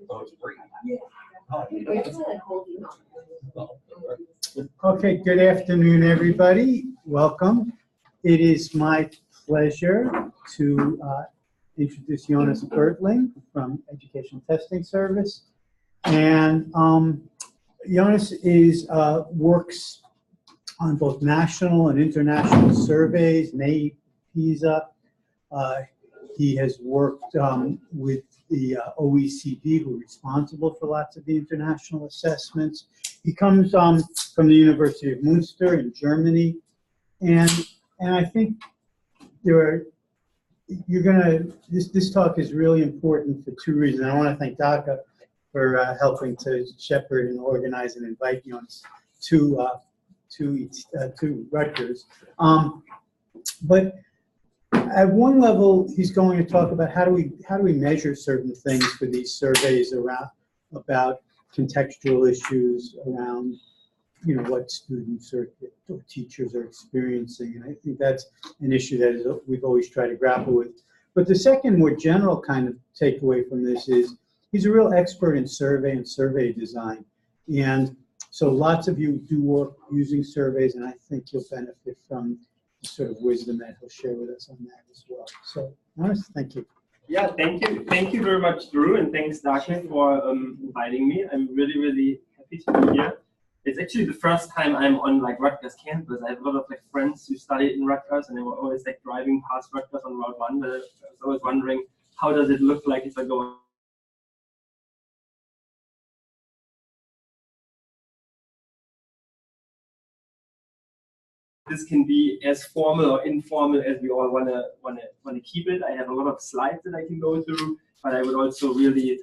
Oh, it's free. Okay, good afternoon, everybody. Welcome. It is my pleasure to introduce Jonas Bertling from Education Testing Service. And Jonas works on both national and international surveys, NAEP, PISA. He has worked with the OECD, who are responsible for lots of the international assessments. He comes from the University of Münster in Germany, and I think this talk is really important for two reasons. I want to thank DACA for helping to shepherd and organize and invite Jonas to Rutgers. But at one level, he's going to talk about how do we measure certain things for these surveys about contextual issues around what students or teachers are experiencing, and I think that's an issue that we've always tried to grapple with. But the second, more general kind of takeaway from this is he's a real expert in survey and survey design, and so lots of you do work using surveys, and I think you'll benefit from the sort of wisdom that he'll share with us on that as well. So, Jonas, thank you. Yeah, thank you very much, Drew, and thanks, Dakin, for inviting me. I'm really, really happy to be here. It's actually the first time I'm on Rutgers campus. I have a lot of friends who studied in Rutgers, and they were always driving past Rutgers on Route 1. But I was always wondering, how does it look like if I go? This can be as formal or informal as we all want to keep it. I have a lot of slides that I can go through, but I would also really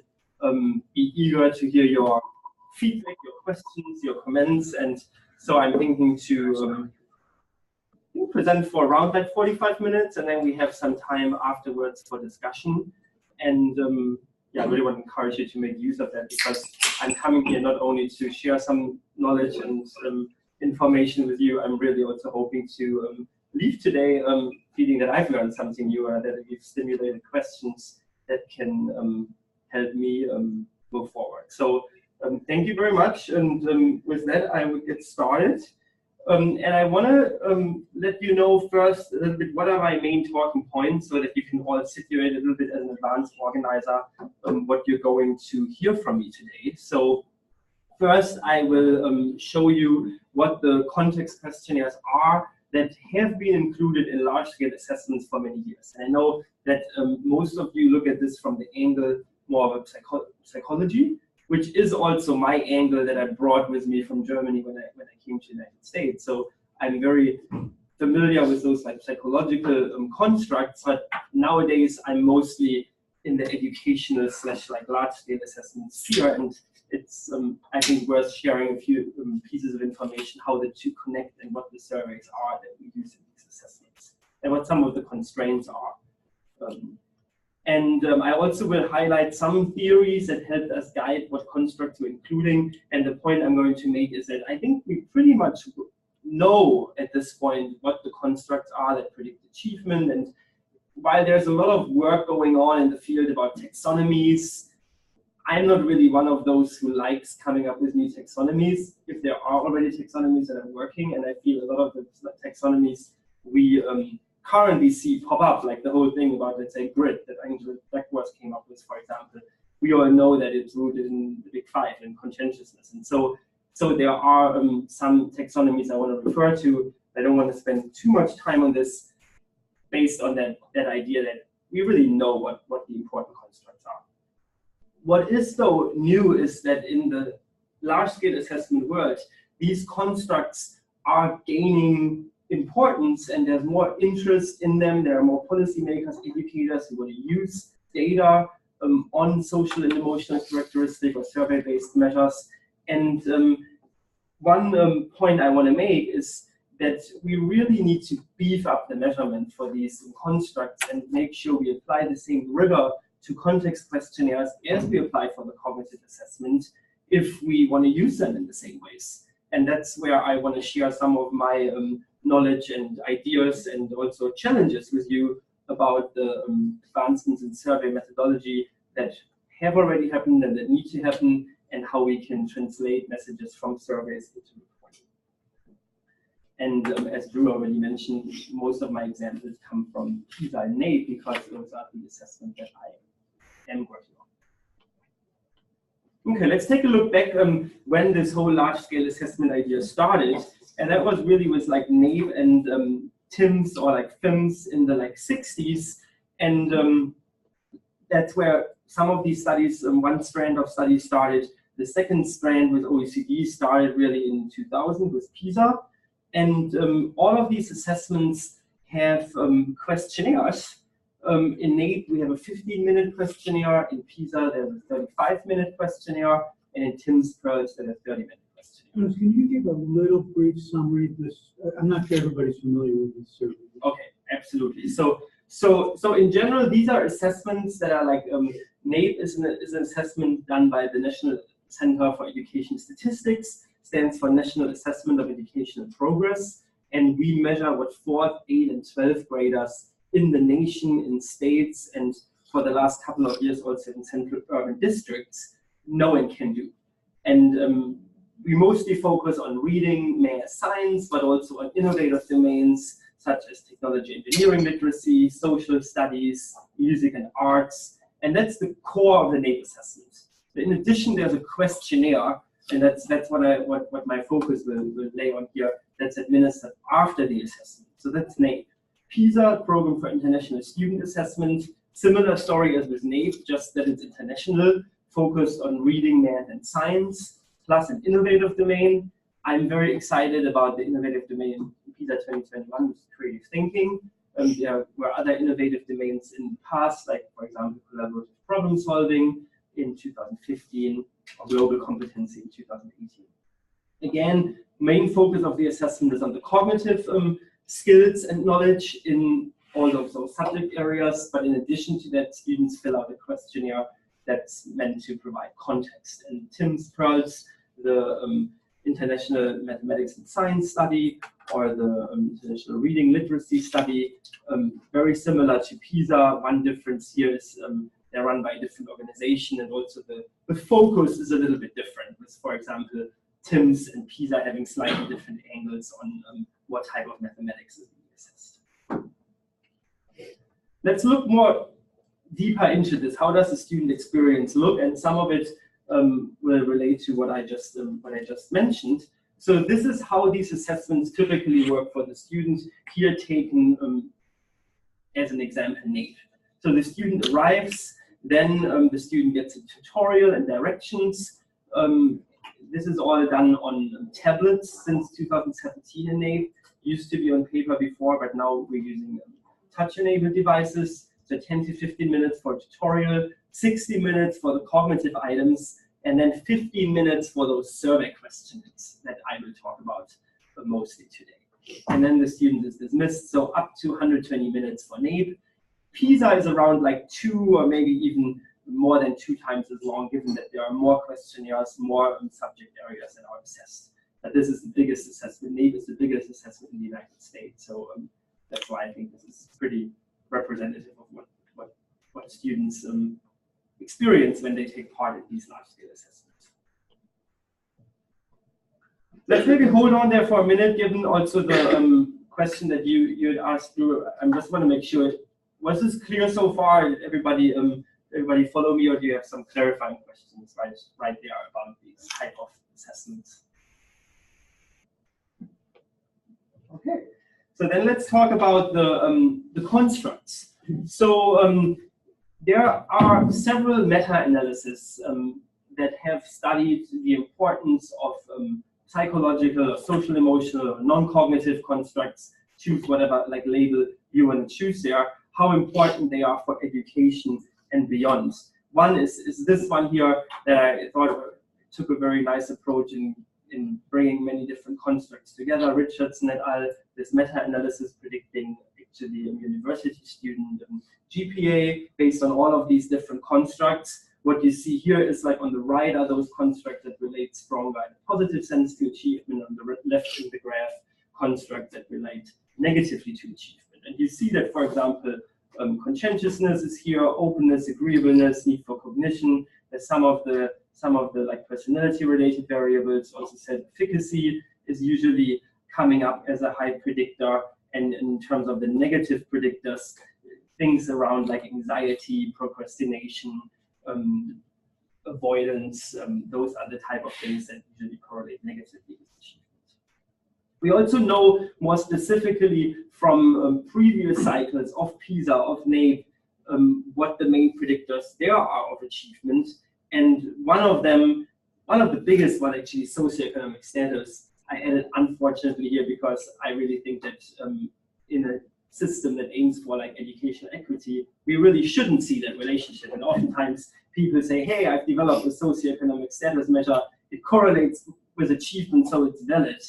be eager to hear your feedback, your questions, your comments, and so I'm thinking to present for around 45 minutes, and then we have some time afterwards for discussion. And yeah, I really want to encourage you to make use of that, because I'm coming here not only to share some knowledge and information with you. I'm really also hoping to leave today feeling that I've learned something new, and that we've stimulated questions that can help me move forward. So thank you very much, and with that I will get started. And I want to let you know first a little bit what are my main talking points, so that you can all situate a little bit as an advanced organizer what you're going to hear from me today. So first, I will show you what the context questionnaires are that have been included in large-scale assessments for many years. And I know that most of you look at this from the angle more of psychology, which is also my angle that I brought with me from Germany when I came to the United States. So I'm very familiar with those psychological constructs, but nowadays I'm mostly in the educational / large-scale assessment sphere, and it's I think worth sharing a few pieces of information how the two connect and what the surveys are that we use in these assessments and what some of the constraints are. I also will highlight some theories that helped us guide what constructs we're including. And the point I'm going to make is that I think we pretty much know at this point what the constructs are that predict achievement. And while there's a lot of work going on in the field about taxonomies, I'm not really one of those who likes coming up with new taxonomies. If there are already taxonomies that are working, and I feel a lot of the taxonomies we currently see pop up, like the whole thing about, let's say, grid that Angela Duckworth came up with, for example. We all know that it's rooted in the Big Five and conscientiousness. And so there are some taxonomies I want to refer to. I don't want to spend too much time on this based on that idea that we really know what the important constructs are. What is, though, new is that in the large-scale assessment world, these constructs are gaining importance, and there's more interest in them. There are more policymakers, educators who want to use data on social and emotional characteristics or survey-based measures. And one point I want to make is that we really need to beef up the measurement for these constructs and make sure we apply the same rigor to context questionnaires as we apply for the cognitive assessment if we want to use them in the same ways. And that's where I want to share some of my knowledge and ideas and also challenges with you about the advancements in survey methodology that have already happened and that need to happen, and how we can translate messages from surveys into reporting. And as Drew already mentioned, most of my examples come from PISA and NAEP because those are the assessments that I am working on. Okay, let's take a look back when this whole large-scale assessment idea started, and that was really with like NAEP and TIMSS or like FIMS in the like 60s, and that's where some of these studies, one strand of studies started. The second strand with OECD started really in 2000 with PISA. And all of these assessments have questionnaires. In NAEP, we have a 15-minute questionnaire. In PISA, there's a 35-minute questionnaire. And in TIMSS Pearls, there's a 30-minute questionnaire. Can you give a little brief summary of this? I'm not sure everybody's familiar with these surveys. Okay, absolutely. So in general, these are assessments that are like, NAEP is an assessment done by the National Center for Education Statistics, stands for National Assessment of Educational Progress, and we measure what 4th, 8th, and 12th graders in the nation, in states, and for the last couple of years also in central urban districts know and can do. And we mostly focus on reading, math, science, but also on innovative domains such as technology, engineering literacy, social studies, music and arts, and that's the core of the NAEP assessment. In addition, there's a questionnaire, and that's what my focus will lay on here, that's administered after the assessment. So that's NAEP. PISA, Program for International Student Assessment, similar story as with NAEP, just that it's international, focused on reading, math, and science, plus an innovative domain. I'm very excited about the innovative domain in PISA 2021, which is creative thinking. There were other innovative domains in the past, like, for example, collaborative problem solving in 2015, or global competency in 2018. Again, main focus of the assessment is on the cognitive skills and knowledge in all of those subject areas, but in addition to that, students fill out a questionnaire that's meant to provide context. And TIMSS Pearls, the International Mathematics and Science Study, or the International Reading Literacy Study, very similar to PISA. One difference here is they're run by a different organization, and also the focus is a little bit different, with, for example, TIMSS and PISA having slightly different angles on what type of mathematics is being assessed. Let's look more deeper into this. How does the student experience look? And some of it will relate to what I just mentioned. So this is how these assessments typically work for the student, here taken as an example, NAEP. So the student arrives, then the student gets a tutorial and directions. This is all done on tablets since 2017 in NAEP. Used to be on paper before, but now we're using touch-enabled devices. So 10 to 15 minutes for a tutorial, 60 minutes for the cognitive items, and then 15 minutes for those survey questions that I will talk about mostly today. And then the student is dismissed, so up to 120 minutes for NAEP. PISA is around like 2 or maybe even more than 2 times as long, given that there are more questionnaires, more subject areas that are assessed. But this is the biggest assessment. NAEP is the biggest assessment in the United States, so that's why I think this is pretty representative of what students experience when they take part in these large-scale assessments. Let's maybe hold on there for a minute, given also the question that you had asked through. I just want to make sure, was this clear so far? Did everybody follow me, or do you have some clarifying questions right there about these type of assessments? Okay, so then let's talk about the constructs. So there are several meta-analyses that have studied the importance of psychological or social emotional or non-cognitive constructs, choose whatever like label you want to choose there, how important they are for education and beyond. One is this one here that I thought took a very nice approach in bringing many different constructs together. Richardson et al., this meta-analysis predicting actually a university student GPA based on all of these different constructs. What you see here is like on the right are those constructs that relate stronger in a positive sense to achievement. On the left in the graph, constructs that relate negatively to achievement. And you see that, for example, conscientiousness is here, openness, agreeableness, need for cognition. There's some of the like personality-related variables. Also, self-efficacy is usually coming up as a high predictor. And in terms of the negative predictors, things around like anxiety, procrastination, avoidance, those are the type of things that usually correlate negatively with achievement. We also know more specifically from previous cycles of PISA, of NAEP, what the main predictors there are of achievement. And one of the biggest one actually, socioeconomic status, I added unfortunately here because I really think that in a system that aims for like educational equity, we really shouldn't see that relationship. And oftentimes people say, hey, I've developed a socioeconomic status measure, it correlates with achievement, so it's valid.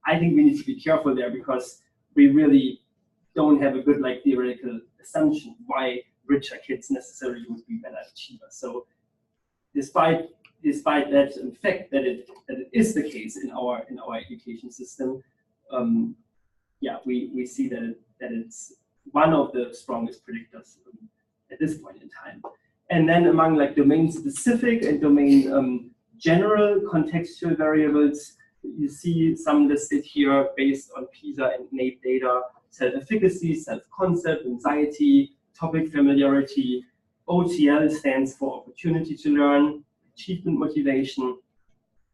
I think we need to be careful there because we really don't have a good like theoretical assumption why richer kids necessarily would be better achievers. So despite that fact that it is the case in our education system, yeah, we see that it's one of the strongest predictors at this point in time. And then among like domain specific and domain general contextual variables, you see some listed here based on PISA and NAEP data: self-efficacy, self-concept, anxiety, topic familiarity. OTL stands for opportunity to learn, achievement motivation.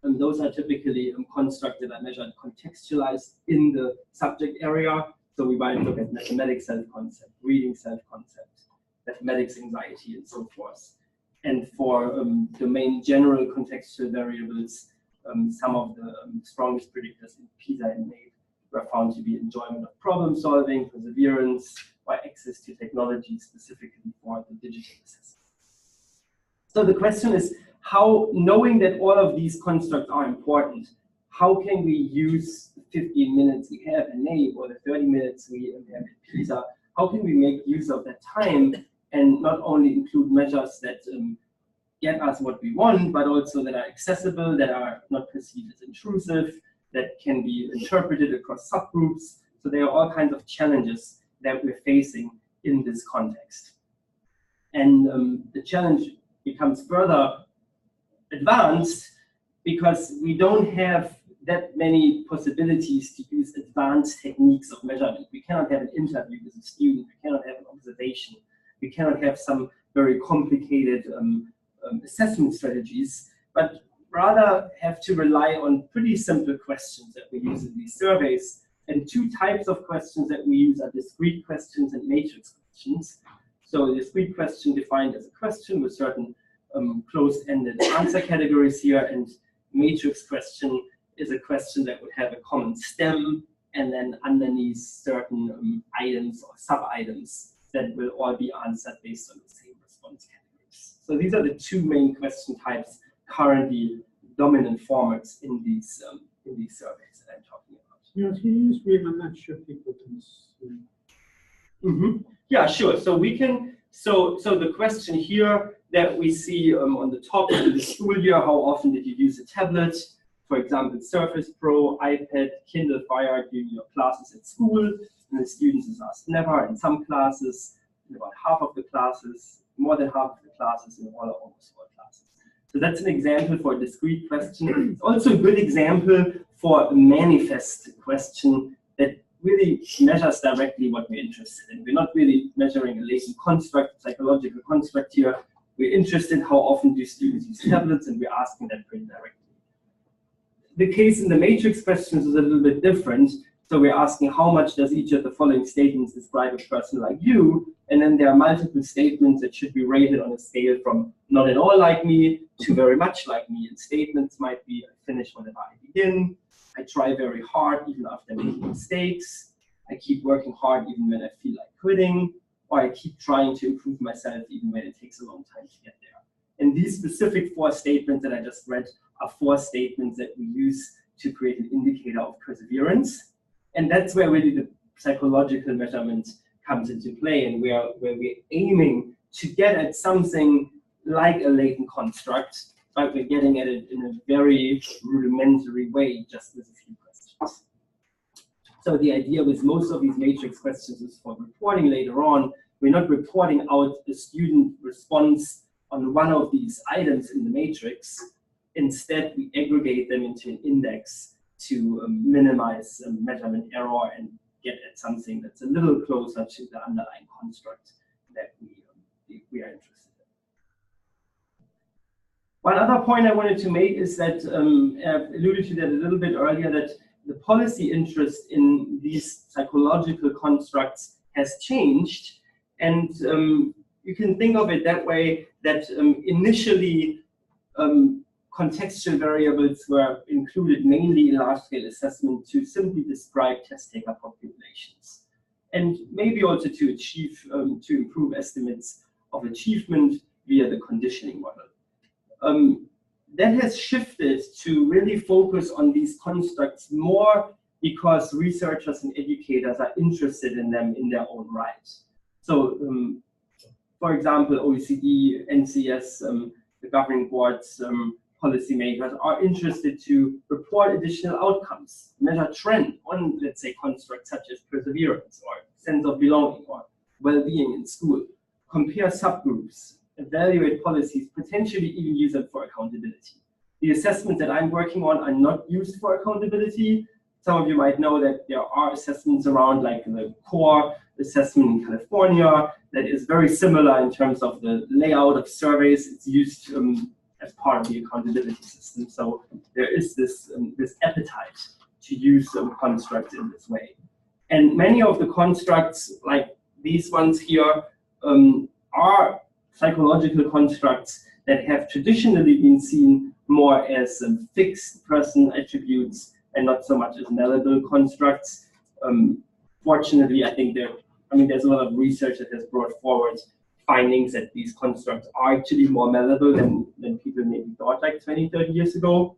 And those are typically constructs that are measured contextualized in the subject area. So we might look at mathematics self-concept, reading self-concept, mathematics anxiety, and so forth. And for domain general contextual variables, some of the strongest predictors in PISA and NAEP were found to be enjoyment of problem solving, perseverance, or access to technology specifically for the digital assessment. So the question is, how, knowing that all of these constructs are important, how can we use the 15 minutes we have in NAEP or the 30 minutes we have in PISA, how can we make use of that time and not only include measures that get us what we want, but also that are accessible, that are not perceived as intrusive, that can be interpreted across subgroups. So there are all kinds of challenges that we're facing in this context. And the challenge becomes further advanced because we don't have that many possibilities to use advanced techniques of measurement. We cannot have an interview with a student, we cannot have an observation, we cannot have some very complicated assessment strategies, but rather have to rely on pretty simple questions that we use in these surveys. And two types of questions that we use are discrete questions and matrix questions. So a discrete question defined as a question with certain closed-ended answer categories here, and matrix question is a question that would have a common stem and then underneath certain items or sub-items that will all be answered based on the same response categories. So these are the two main question types currently dominant formats in these surveys that I'm talking about. Yeah, can you just read? I'm not sure people can see. Mm-hmm. Yeah, sure. So we can. So the question here that we see on the top of the school year: how often did you use a tablet? For example, Surface Pro, iPad, Kindle Fire during your classes at school. And the students is asked never in some classes, in about half of the classes, more than half of the classes, in all or almost all classes. So that's an example for a discrete question. It's also a good example for a manifest question that really measures directly what we're interested in. We're not really measuring a latent construct, psychological construct here. We're interested in how often do students use tablets, and we're asking that pretty directly. The case in the matrix questions is a little bit different. So we're asking how much does each of the following statements describe a person like you? And then there are multiple statements that should be rated on a scale from not at all like me to very much like me. And statements might be: I finish whenever I begin, I try very hard even after making mistakes, I keep working hard even when I feel like quitting, or I keep trying to improve myself even when it takes a long time to get there. And these specific 4 statements that I just read are 4 statements that we use to create an indicator of perseverance. And that's where really the psychological measurement comes into play, and where we're aiming to get at something like a latent construct, but we're getting at it in a very rudimentary way, just with a few questions. So the idea with most of these matrix questions is for reporting later on, we're not reporting out the student response on one of these items in the matrix. Instead, we aggregate them into an index to minimize measurement error and get at something that's a little closer to the underlying construct that we are interested in. One other point I wanted to make is that, I've alluded to that a little bit earlier, that the policy interest in these psychological constructs has changed. And you can think of it that way, that initially contextual variables were included mainly in large-scale assessment to simply describe test-taker populations, and maybe also to achieve, to improve estimates of achievement via the conditioning model. That has shifted to really focus on these constructs more because researchers and educators are interested in them in their own right. So, for example, OECD, NCS, the governing boards, policymakers are interested to report additional outcomes, measure trend on, let's say, constructs such as perseverance or sense of belonging or well-being in school, compare subgroups, evaluate policies, potentially even use them for accountability. The assessments that I'm working on are not used for accountability. Some of you might know that there are assessments around, like the core assessment in California, that is very similar in terms of the layout of surveys. It's used as part of the accountability system. So there is this, this appetite to use constructs in this way. And many of the constructs, like these ones here, are psychological constructs that have traditionally been seen more as fixed person attributes and not so much as malleable constructs. Fortunately, I think there's a lot of research that has brought forward findings that these constructs are actually more malleable than people maybe thought like 20, 30 years ago.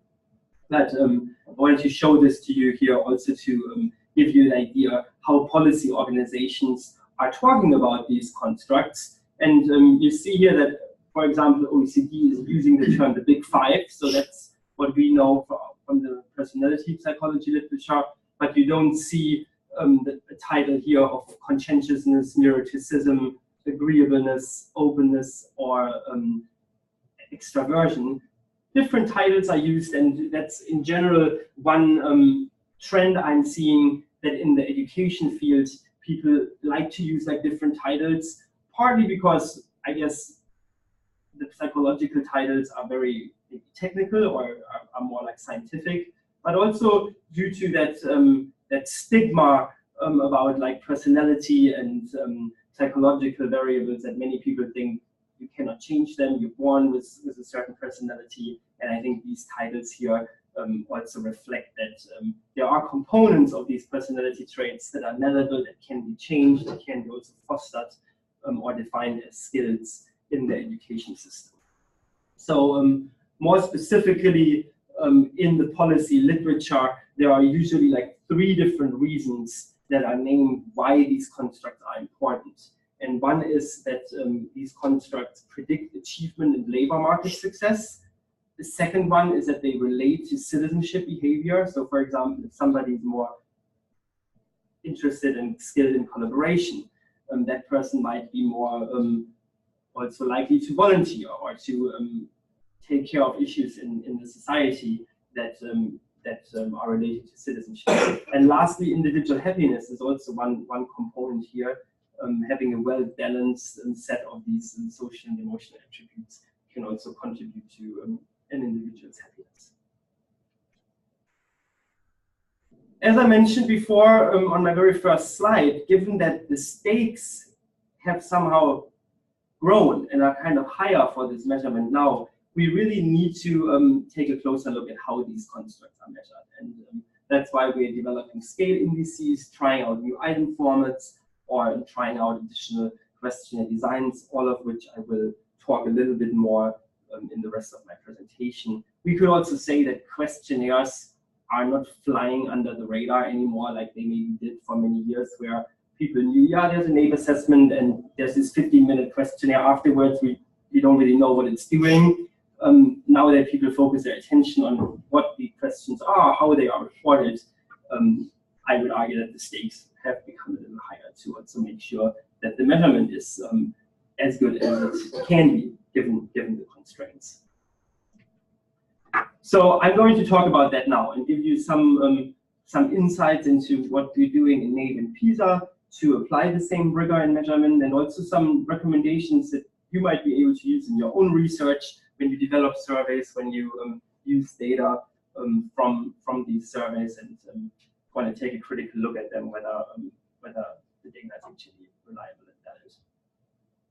But I wanted to show this to you here also to give you an idea how policy organizations are talking about these constructs. And you see here that, for example, OECD is using the term the Big Five. So that's what we know from the personality psychology literature. But you don't see the title here of conscientiousness, neuroticism, agreeableness, openness, or extraversion. Different titles are used, and that's in general one trend I'm seeing, that in the education field, people like to use like different titles, partly because I guess the psychological titles are very technical or are more like scientific, but also due to that that stigma about like personality and psychological variables, that many people think you cannot change them, you're born with a certain personality. And I think these titles here also reflect that there are components of these personality traits that are malleable, that can be changed, that can be also fostered or defined as skills in the education system. So more specifically, in the policy literature, there are usually like 3 different reasons that are named why these constructs are important. And one is that these constructs predict achievement in labor market success. The second one is that they relate to citizenship behavior. So for example, if somebody is more interested and skilled in collaboration, that person might be more also likely to volunteer or to take care of issues in the society that are related to citizenship. And lastly, individual happiness is also one component here. Having a well-balanced set of these social and emotional attributes can also contribute to an individual's happiness. As I mentioned before on my very first slide, given that the stakes have somehow grown and are kind of higher for this measurement now, we really need to take a closer look at how these constructs are measured. And that's why we're developing scale indices, trying out new item formats, or trying out additional questionnaire designs, all of which I will talk a little bit more in the rest of my presentation. We could also say that questionnaires are not flying under the radar anymore like they maybe did for many years, where people knew, yeah, there's a neighbor assessment and there's this 15-minute questionnaire afterwards. We don't really know what it's doing. Now that people focus their attention on what the questions are, how they are reported, I would argue that the stakes have become a little higher to also make sure that the measurement is as good as it can be given the constraints. So I'm going to talk about that now and give you some insights into what we're doing in NAEP and PISA to apply the same rigor in measurement, and also some recommendations that you might be able to use in your own research when you develop surveys, when you use data from these surveys, and want to take a critical look at them, whether the data is actually reliable and valid.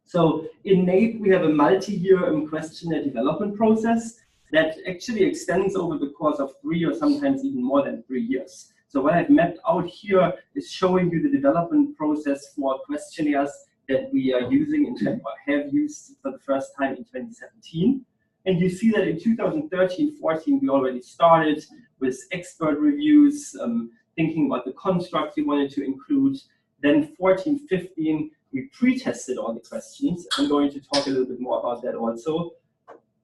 So in NAEP, we have a multi-year questionnaire development process that actually extends over the course of 3 or sometimes even more than 3 years. So what I've mapped out here is showing you the development process for questionnaires that we are using or have used for the first time in 2017. And you see that in 2013-14, we already started with expert reviews, thinking about the construct we wanted to include. Then 14-15, we pre-tested all the questions. I'm going to talk a little bit more about that also.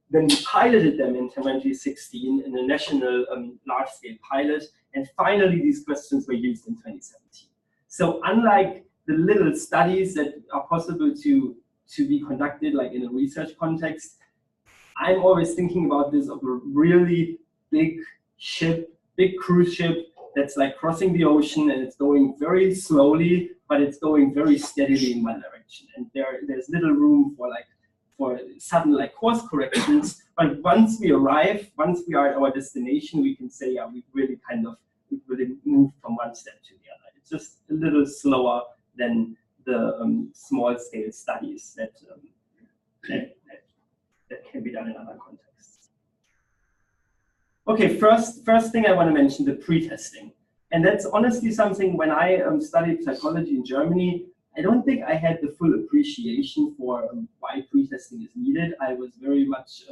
Then we piloted them in 2016 in a national large-scale pilot. And finally, these questions were used in 2017. So unlike the little studies that are possible to be conducted like in a research context, I'm always thinking about this of a really big ship, big cruise ship that's like crossing the ocean, and it's going very slowly, but it's going very steadily in one direction. And there's little room for sudden course corrections. But once we arrive, once we are at our destination, we can say, yeah, we've really moved from one step to the other. It's just a little slower than the small scale studies that can be done in other contexts. Okay, first thing I want to mention, the pre-testing. And that's honestly something, when I studied psychology in Germany, I don't think I had the full appreciation for why pre-testing is needed. I was very much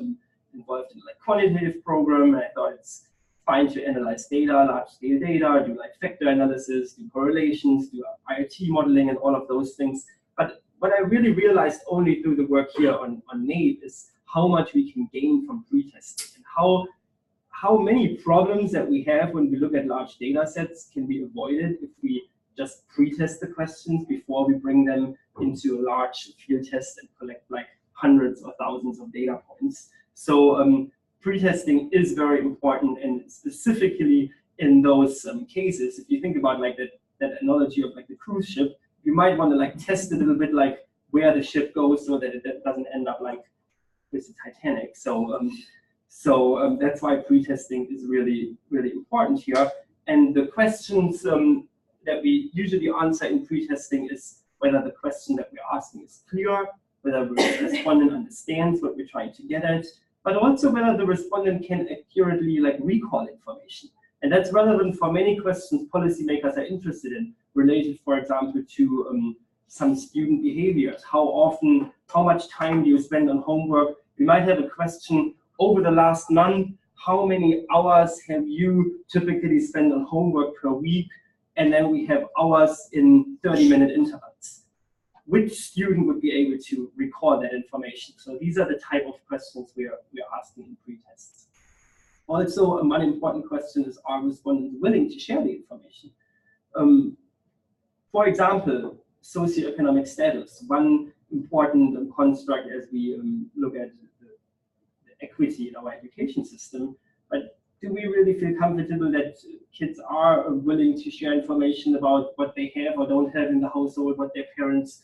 involved in quantitative program, and I thought it's fine to analyze data, large-scale data, do factor analysis, do correlations, do IoT modeling, and all of those things. But what I really realized only through the work here on NAEP is how much we can gain from pre-testing, and how many problems that we have when we look at large data sets can be avoided if we just pre-test the questions before we bring them into a large field test and collect hundreds or thousands of data points. So pre-testing is very important, and specifically in those cases, if you think about that analogy of the cruise ship, you might want to test a little bit where the ship goes so that it doesn't end up with the Titanic. So that's why pre-testing is really, really important here. And the questions that we usually answer in pre-testing is whether the question that we're asking is clear, whether the respondent understands what we're trying to get at, but also whether the respondent can accurately recall information. And that's relevant for many questions policymakers are interested in, related, for example, to some student behaviors. How much time do you spend on homework? We might have a question over the last month, how many hours have you typically spent on homework per week? And then we have hours in 30-minute intervals. Which student would be able to recall that information? So these are the type of questions we are asking in pre-tests. Also, one important question is, are respondents willing to share the information? For example, socioeconomic status, one important construct as we look at the equity in our education system. But do we really feel comfortable that kids are willing to share information about what they have or don't have in the household, what their parents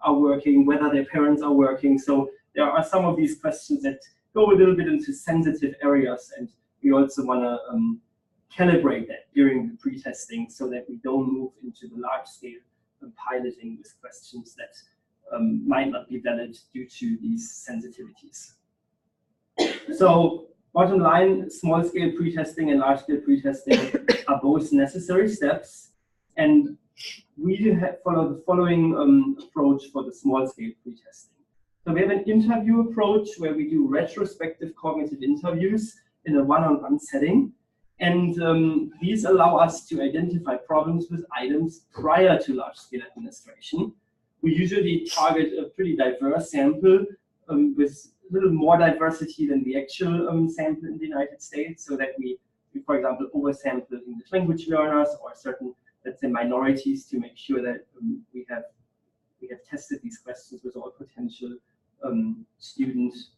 are working, whether their parents are working? So there are some of these questions that go a little bit into sensitive areas, and we also want to calibrate that during the pre-testing so that we don't move into the large-scale piloting with questions that might not be valid due to these sensitivities. So bottom line, small-scale pre-testing and large-scale pre-testing are both necessary steps, and we do follow the following approach for the small-scale pre-testing. So we have an interview approach where we do retrospective cognitive interviews in a one-on-one setting, and these allow us to identify problems with items prior to large-scale administration. We usually target a pretty diverse sample with a little more diversity than the actual sample in the United States, so that we for example, oversample English language learners or certain, let's say, minorities, to make sure that we have we have tested these questions with all potential students.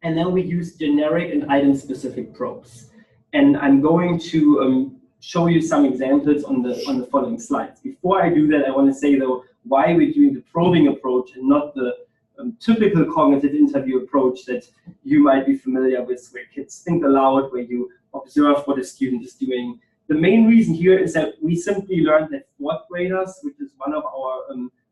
And then we use generic and item-specific probes. And I'm going to show you some examples on the following slides. Before I do that, I want to say, though, why we're doing the probing approach and not the typical cognitive interview approach that you might be familiar with, where kids think aloud, where you observe what a student is doing. The main reason here is that we simply learned that fourth graders, which is one of our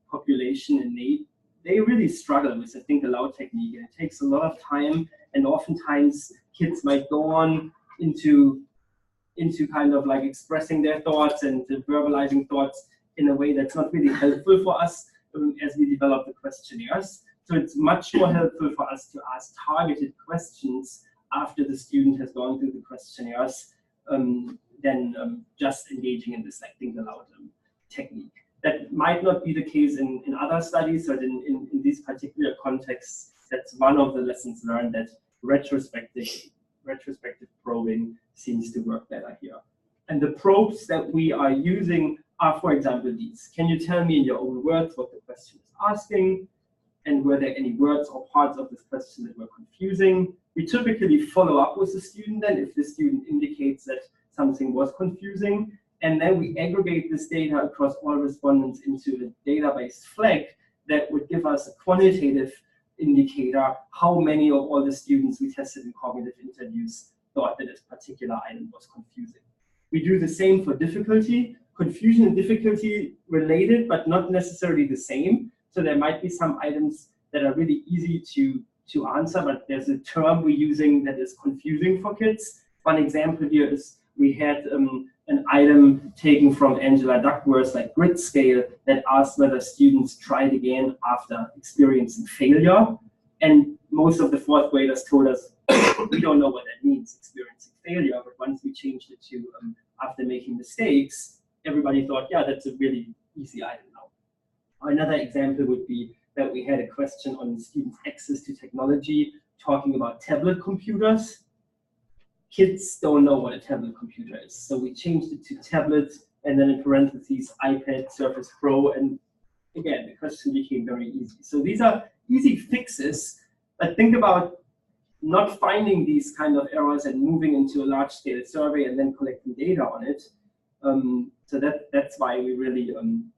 population in need, they really struggle with the think aloud technique, and it takes a lot of time, and oftentimes kids might go on into kind of like expressing their thoughts and verbalizing thoughts in a way that's not really helpful for us as we develop the questionnaires. So it's much more helpful for us to ask targeted questions after the student has gone through the questionnaires than just engaging in this like think aloud technique. That might not be the case in other studies, but in these particular contexts, that's one of the lessons learned, that retrospective probing seems to work better here. And the probes that we are using are, for example, these. Can you tell me in your own words what the question is asking? And were there any words or parts of this question that were confusing? We typically follow up with the student then if the student indicates that something was confusing. And then we aggregate this data across all respondents into a database flag that would give us a quantitative indicator how many of all the students we tested in cognitive interviews thought that this particular item was confusing. We do the same for difficulty. Confusion and difficulty related, but not necessarily the same. So there might be some items that are really easy to answer, but there's a term we're using that is confusing for kids. One example here is we had an item taken from Angela Duckworth's like grid scale that asked whether students tried again after experiencing failure. And most of the fourth graders told us, we don't know what that means, experiencing failure. But once we changed it to after making mistakes, everybody thought, yeah, that's a really easy item now. Another example would be that we had a question on students' access to technology, talking about tablet computers. Kids don't know what a tablet computer is. So we changed it to tablets, and then in parentheses, iPad, Surface Pro, and again, the question became very easy. So these are easy fixes, but think about not finding these kind of errors and moving into a large-scale survey and then collecting data on it. So that's why we really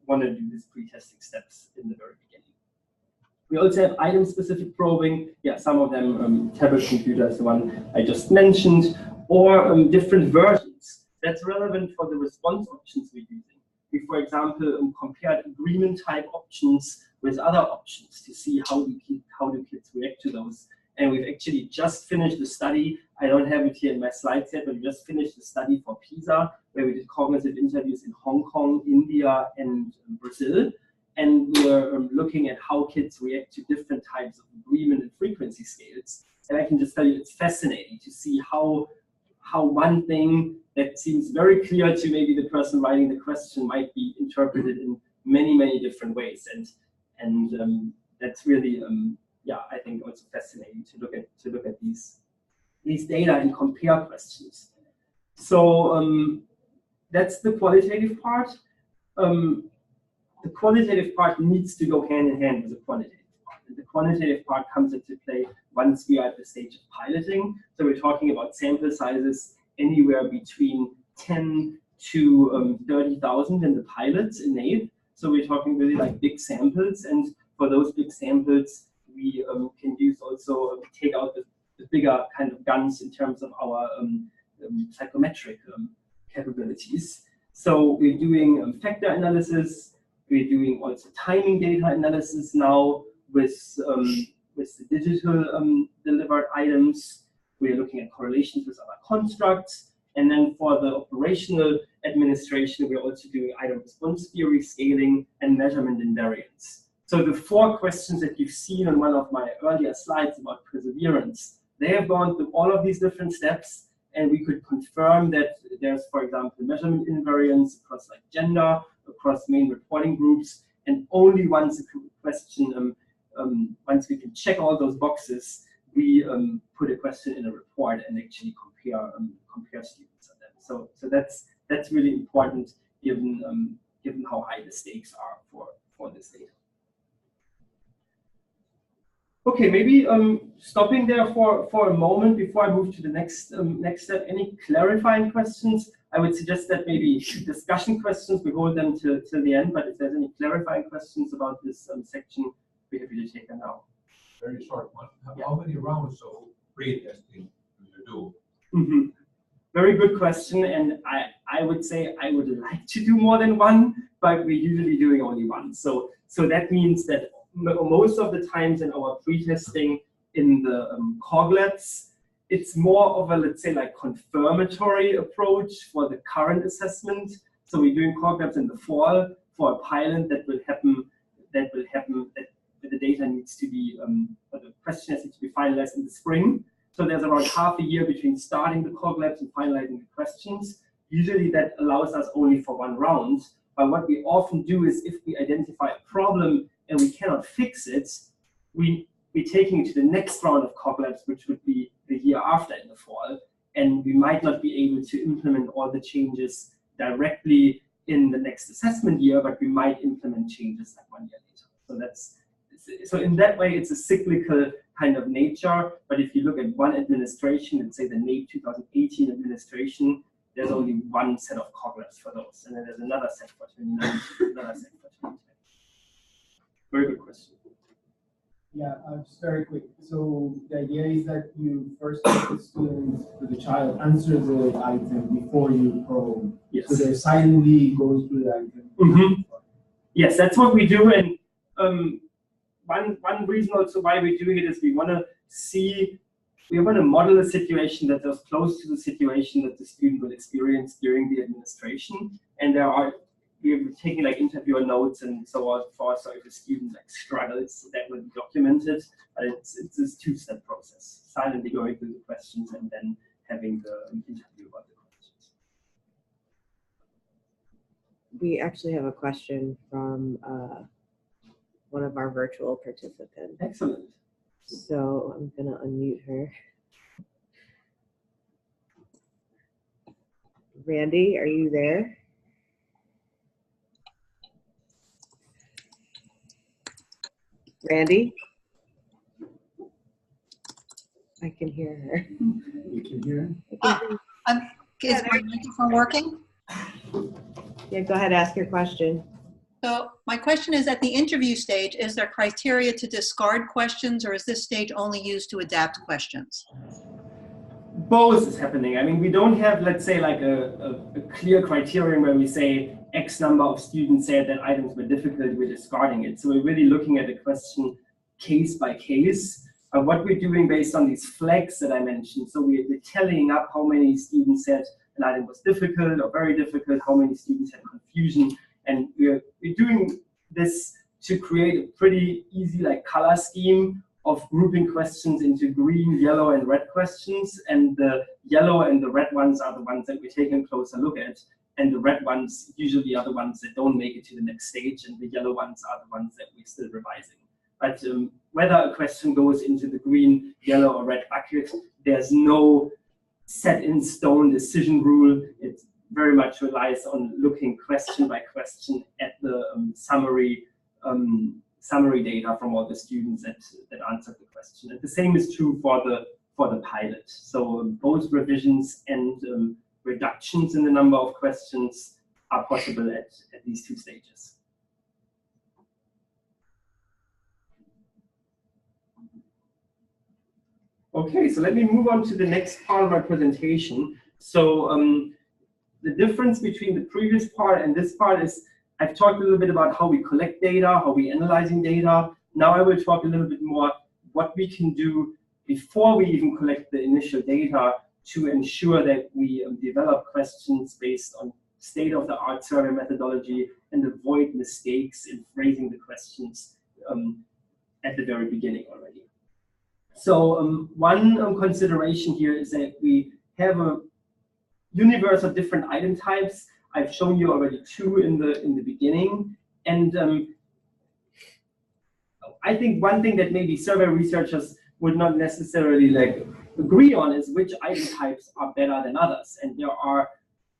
want to do these pre-testing steps in the very beginning. We also have item-specific probing. Yeah, some of them, tablet computers, the one I just mentioned, or different versions. That's relevant for the response options we're using. We, for example, compared agreement type options with other options to see how do kids react to those. And we've actually just finished the study. I don't have it here in my slides yet, but we just finished the study for PISA, where we did cognitive interviews in Hong Kong, India, and Brazil. And we're looking at how kids react to different types of agreement and frequency scales. And I can just tell you, it's fascinating to see how one thing that seems very clear to maybe the person writing the question might be interpreted in many, many different ways. And that's really, yeah, I think also fascinating to look at these data and compare questions. So that's the qualitative part. The qualitative part needs to go hand in hand with the quantitative part. And the quantitative part comes into play once we are at the stage of piloting. So we're talking about sample sizes anywhere between 10 to 30,000 in the pilots in NAID. So we're talking really like big samples. And for those big samples, we can use also, take out the bigger kind of guns in terms of our psychometric capabilities. So we're doing factor analysis. We're doing also timing data analysis now with the digital delivered items. We're looking at correlations with other constructs. And then for the operational administration, we're also doing item response theory, scaling, and measurement invariance. So the 4 questions that you've seen on one of my earlier slides about perseverance, they have gone through all of these different steps. And we could confirm that there's, for example, measurement invariance across like gender, across main reporting groups, and only once a question, once we can check all those boxes, we put a question in a report and actually compare students on them. So that's really important given given how high the stakes are for for this data. Okay, maybe stopping there for a moment before I move to the next step. Any clarifying questions? I would suggest that maybe discussion questions, we hold them till the end, but if there's any clarifying questions about this section, we're happy to take them now. Very short one. Yeah. How many rounds of pre-testing do you do? Mm-hmm. Very good question, and I would say I would like to do more than one, but we're usually doing only one. So that means that most of the times in our pre-testing in the Cog Labs, it's more of a, let's say, like confirmatory approach for the current assessment. So we're doing Cog Labs in the fall for a pilot that will happen that the data needs to be, or the questionnaires need to be finalized in the spring. So there's around half a year between starting the Cog Labs and finalizing the questions. Usually that allows us only for one round. But what we often do is if we identify a problem and we cannot fix it, we're taking it to the next round of Cog Labs, which would be the year after in the fall. And we might not be able to implement all the changes directly in the next assessment year, but we might implement changes like 1 year later. So in that way, it's a cyclical kind of nature. But if you look at one administration, let's say the NAEP 2018 administration, there's only one set of Cog Labs for those. And then there's another set for 2019, another set for 2020. Very good question. Yeah, just very quick. So the idea is that you first let the students, the child, answer the item before you probe. Yes. So they silently go through the item. Mm-hmm. Yes, that's what we do. And one reason also why we're doing it is we want to model a situation that is close to the situation that the student will experience during the administration. And we're taking like interviewer notes and so on so if a student like struggles, that will be documented. But it's this two-step process, silently going through the questions and then having the interview about the questions. We actually have a question from one of our virtual participants. Excellent. So I'm gonna unmute her. Randy, are you there? Randy? I can hear her. You can hear. Is my microphone working? Yeah, go ahead, ask your question. So my question is, at the interview stage, is there criteria to discard questions, or is this stage only used to adapt questions? Both is happening. I mean, we don't have, let's say, like a clear criterion where we say X number of students said that items were difficult, we're discarding it. So we're really looking at the question case by case. What we're doing based on these flags that I mentioned. So we're tallying up how many students said an item was difficult or very difficult, how many students had confusion. And we're doing this to create a pretty easy like color scheme of grouping questions into green, yellow, and red questions. And the yellow and the red ones are the ones that we're taking a closer look at. And the red ones usually are the ones that don't make it to the next stage. And the yellow ones are the ones that we're still revising. But whether a question goes into the green, yellow, or red bucket, there's no set in stone decision rule. It very much relies on looking question by question at the summary data from all the students that answered the question. And the same is true for the pilot. So both revisions and reductions in the number of questions are possible at these two stages. Okay, so let me move on to the next part of my presentation. So the difference between the previous part and this part is I've talked a little bit about how we collect data, how we're analyzing data. Now I will talk a little bit more what we can do before we even collect the initial data to ensure that we develop questions based on state-of-the-art survey methodology and avoid mistakes in phrasing the questions at the very beginning already. So one consideration here is that we have a universe of different item types. I've shown you already two in the beginning, and I think one thing that maybe survey researchers would not necessarily like agree on is which item types are better than others. And there are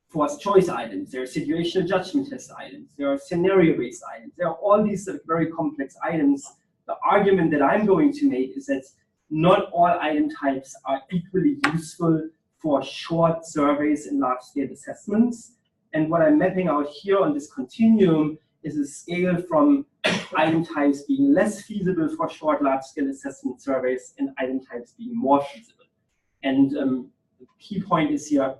forced choice items, there are situational judgment test items, there are scenario-based items, there are all these sort of very complex items. The argument that I'm going to make is that not all item types are equally useful for short surveys and large-scale assessments. And what I'm mapping out here on this continuum is a scale from item types being less feasible for short, large-scale assessment surveys and item types being more feasible. And the key point is here,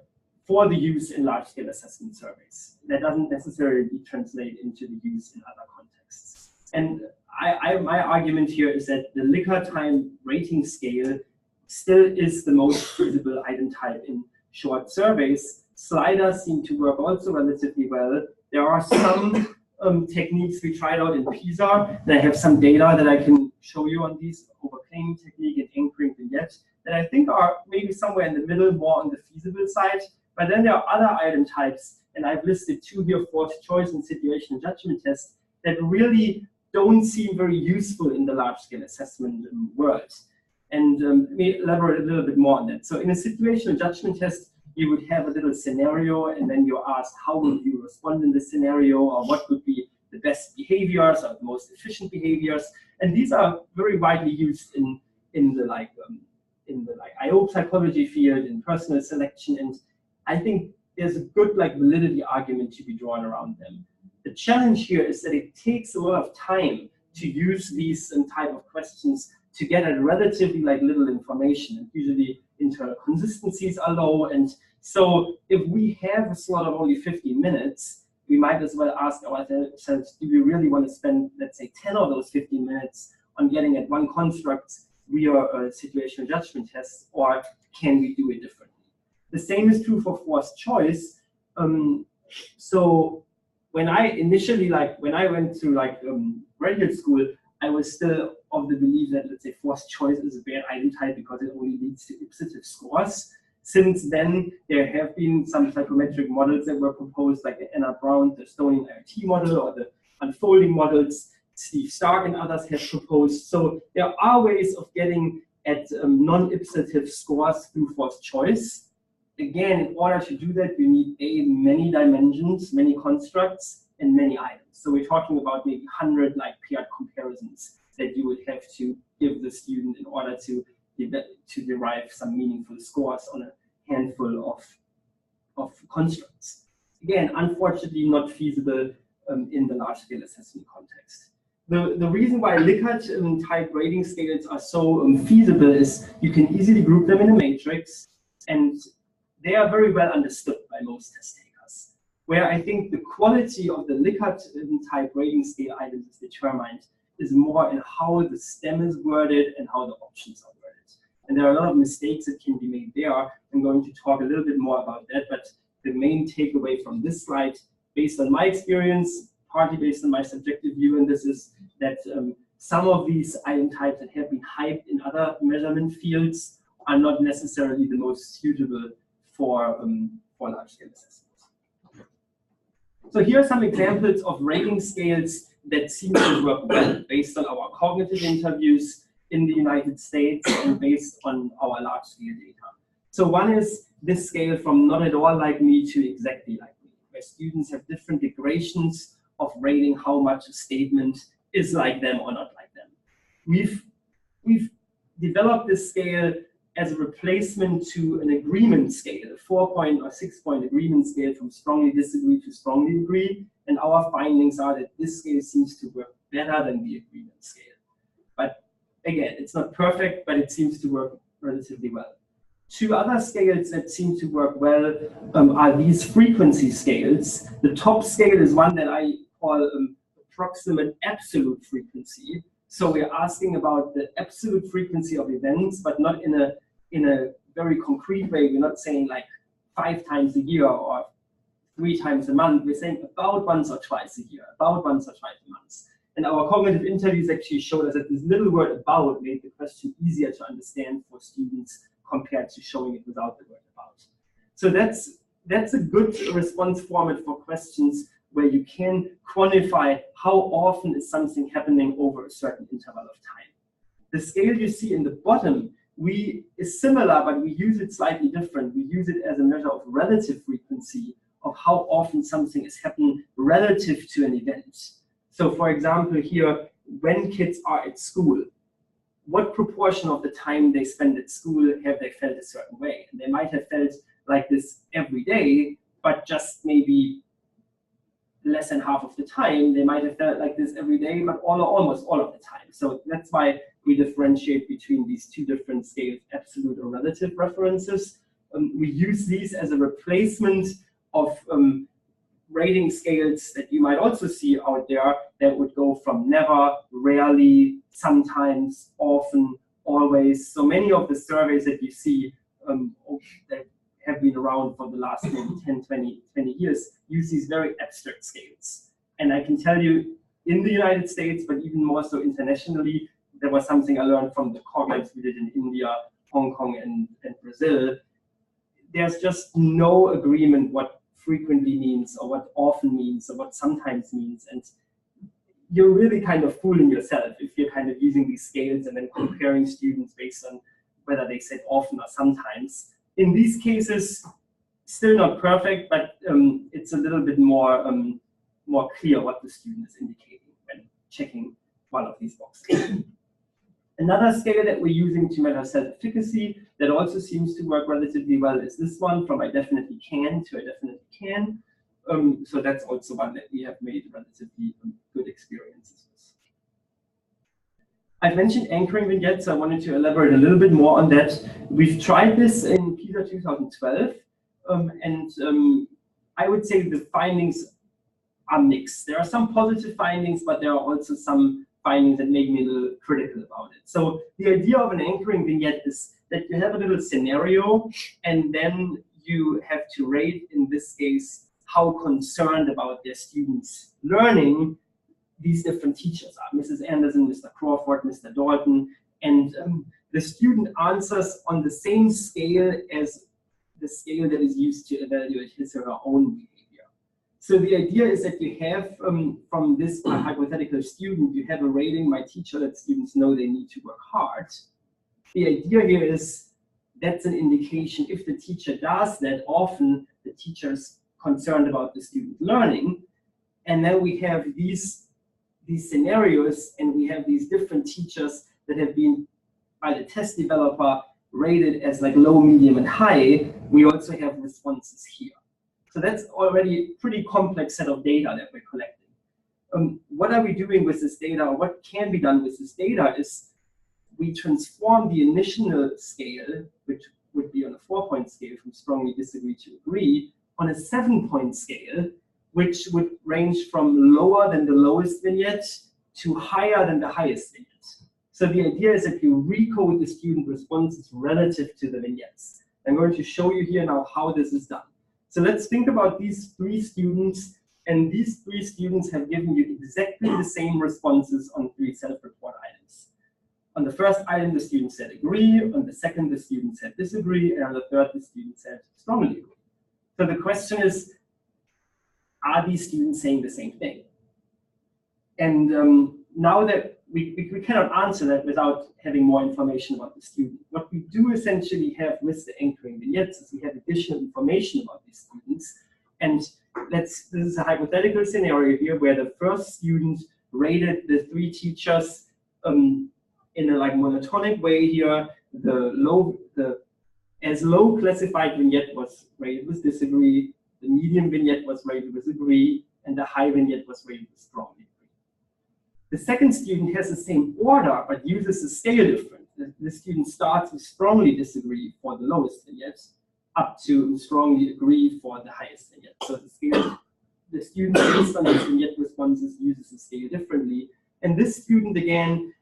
for the use in large-scale assessment surveys. That doesn't necessarily translate into the use in other contexts. And my argument here is that the Likert time rating scale still is the most feasible item type in short surveys. Sliders seem to work also relatively well. There are some techniques we tried out in PISA, and I have some data that I can show you on these overclaiming technique and anchoring vignette that I think are maybe somewhere in the middle, more on the feasible side. But then there are other item types, and I've listed 2 here, forced choice and situational judgment test, that really don't seem very useful in the large-scale assessment world. And let me elaborate a little bit more on that. So in a situational judgment test, you would have a little scenario, and then you're asked how would you respond in this scenario, or what would be the best behaviors or the most efficient behaviors. And these are very widely used in the IO psychology field, in personal selection, and I think there's a good validity argument to be drawn around them. The challenge here is that it takes a lot of time to use these type of questions to get at relatively little information. And usually internal consistencies are low, and so if we have a slot of only 15 minutes, we might as well ask ourselves, do we really want to spend, let's say, 10 of those 15 minutes on getting at one construct via a situational judgment test, or can we do it differently? The same is true for forced choice. So when I initially, when I went to graduate school, I was still of the belief that, let's say, forced choice is a bad item type because it only leads to ipsative scores. Since then, there have been some psychometric models that were proposed, like the Anna Brown, the Stonian IRT model, or the unfolding models Steve Stark and others have proposed. So there are ways of getting at non-ipsative scores through forced choice. Again, in order to do that, you need many dimensions, many constructs, and many items. So we're talking about maybe 100 paired comparisons that you would have to give the student in order to derive some meaningful scores on a handful of constructs. Again, unfortunately not feasible in the large-scale assessment context. The reason why Likert type rating scales are so feasible is you can easily group them in a matrix, and they are very well understood by most test takers. Where I think the quality of the Likert type rating scale items is determined is more in how the stem is worded and how the options are worded. And there are a lot of mistakes that can be made there. I'm going to talk a little bit more about that, but the main takeaway from this slide, based on my experience, partly based on my subjective view, and this is that some of these item types that have been hyped in other measurement fields are not necessarily the most suitable for large-scale assessments. So here are some examples of rating scales that seem to work well based on our cognitive interviews in the United States and based on our large-scale data. So one is this scale from not at all like me to exactly like me, where students have different gradations of rating how much a statement is like them or not like them. We've developed this scale as a replacement to an agreement scale, a 4-point or 6-point agreement scale from strongly disagree to strongly agree. And our findings are that this scale seems to work better than the agreement scale. But again, it's not perfect, but it seems to work relatively well. 2 other scales that seem to work well are these frequency scales. The top scale is one that I call approximate absolute frequency. So we're asking about the absolute frequency of events, but not in a very concrete way. We're not saying 5 times a year or 3 times a month. We're saying about once or twice a year, about once or twice a month. And our cognitive interviews actually showed us that this little word about made the question easier to understand for students compared to showing it without the word about. So that's a good response format for questions where you can quantify how often is something happening over a certain interval of time. The scale you see in the bottom is similar, but we use it slightly different. We use it as a measure of relative frequency of how often something is happening relative to an event. So for example, here, when kids are at school, what proportion of the time they spend at school have they felt a certain way? And they might have felt like this every day, but just maybe less than half of the time. They might have felt like this every day, but almost all of the time. So that's why we differentiate between these two different scales, absolute or relative references. We use these as a replacement of rating scales that you might also see out there that would go from never, rarely, sometimes, often, always. So many of the surveys that you see that have been around for the last maybe 10, 20 years use these very abstract scales. And I can tell you, in the United States, but even more so internationally, there was something I learned from the conference we did in India, Hong Kong, and Brazil. There's just no agreement what frequently means, or what often means, or what sometimes means. And you're really kind of fooling yourself if you're kind of using these scales and then comparing students based on whether they said often or sometimes. In these cases, still not perfect, but it's a little bit more clear what the student is indicating when checking one of these boxes. Another scale that we're using to measure self-efficacy that also seems to work relatively well is this one, from I definitely can to I definitely can. So that's also one that we have made relatively good experiences with. I've mentioned anchoring vignettes, so I wanted to elaborate a little bit more on that. We've tried this in PISA 2012, and I would say the findings are mixed. There are some positive findings, but there are also some findings that make me a little critical about it. So the idea of an anchoring vignette is that you have a little scenario, and then you have to rate, in this case, how concerned about their students' learning these different teachers are, Mrs. Anderson, Mr. Crawford, Mr. Dalton, and the student answers on the same scale as the scale that is used to evaluate his or her own behavior. So the idea is that you have, from this hypothetical student, you have a rating, my teacher, that students know they need to work hard. The idea here is that's an indication if the teacher does that often, the teacher is concerned about the student learning. And then we have these scenarios, and we have these different teachers that have been, by the test developer, rated as like low, medium, and high. We also have responses here. So that's already a pretty complex set of data that we're collecting. What are we doing with this data, or what can be done with this data is we transform the initial scale, which would be on a 4-point scale from strongly disagree to agree, on a 7-point scale, which would range from lower than the lowest vignette to higher than the highest vignette. So the idea is that you recode the student responses relative to the vignettes. I'm going to show you here now how this is done. So let's think about these 3 students, and these 3 students have given you exactly the same responses on 3 self-report items. On the first item, the student said agree, on the second, the student said disagree, and on the third, the student said strongly agree. So the question is, are these students saying the same thing? And now that we cannot answer that without having more information about the student. What we do essentially have with the anchoring vignettes is we have additional information about these students. And this is a hypothetical scenario here where the first student rated the 3 teachers in a like monotonic way here. The as low classified vignette was rated with disagree, the medium vignette was rated with agree, and the high vignette was rated with strongly agree. The second student has the same order, but uses the scale different. The student starts with strongly disagree for the lowest vignette, up to strongly agree for the highest vignette. So the student based on his vignette responses uses the scale differently. And this student, again,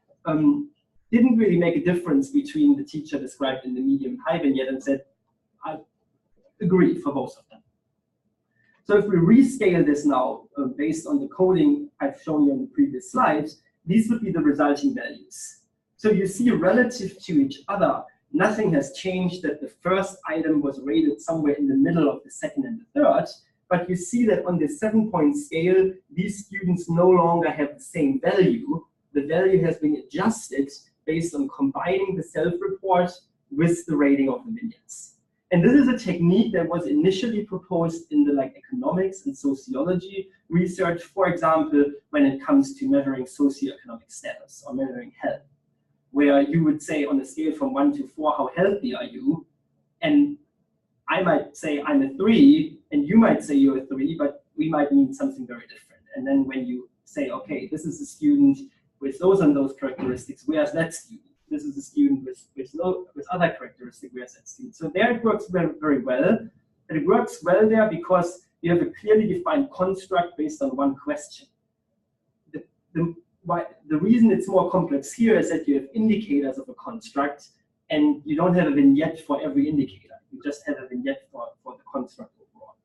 didn't really make a difference between the teacher described in the medium and high vignette and said, I agree for both of them. So if we rescale this now, based on the coding I've shown you on the previous slides, these would be the resulting values. So you see relative to each other, nothing has changed, that the first item was rated somewhere in the middle of the second and the third, but you see that on the 7-point scale, these students no longer have the same value. The value has been adjusted based on combining the self-report with the rating of the vignettes. And this is a technique that was initially proposed in the economics and sociology research, for example, when it comes to measuring socioeconomic status or measuring health, where you would say on a scale from 1 to 4, how healthy are you? And I might say I'm a 3, and you might say you're a 3, but we might mean something very different. And then when you say, okay, this is a student with those and those characteristics, whereas that student? This is a student with other characteristics, whereas that student. So there it works very, very well. And it works well there because you have a clearly defined construct based on one question. The reason it's more complex here is that you have indicators of a construct, and you don't have a vignette for every indicator. You just have a vignette for the construct overall.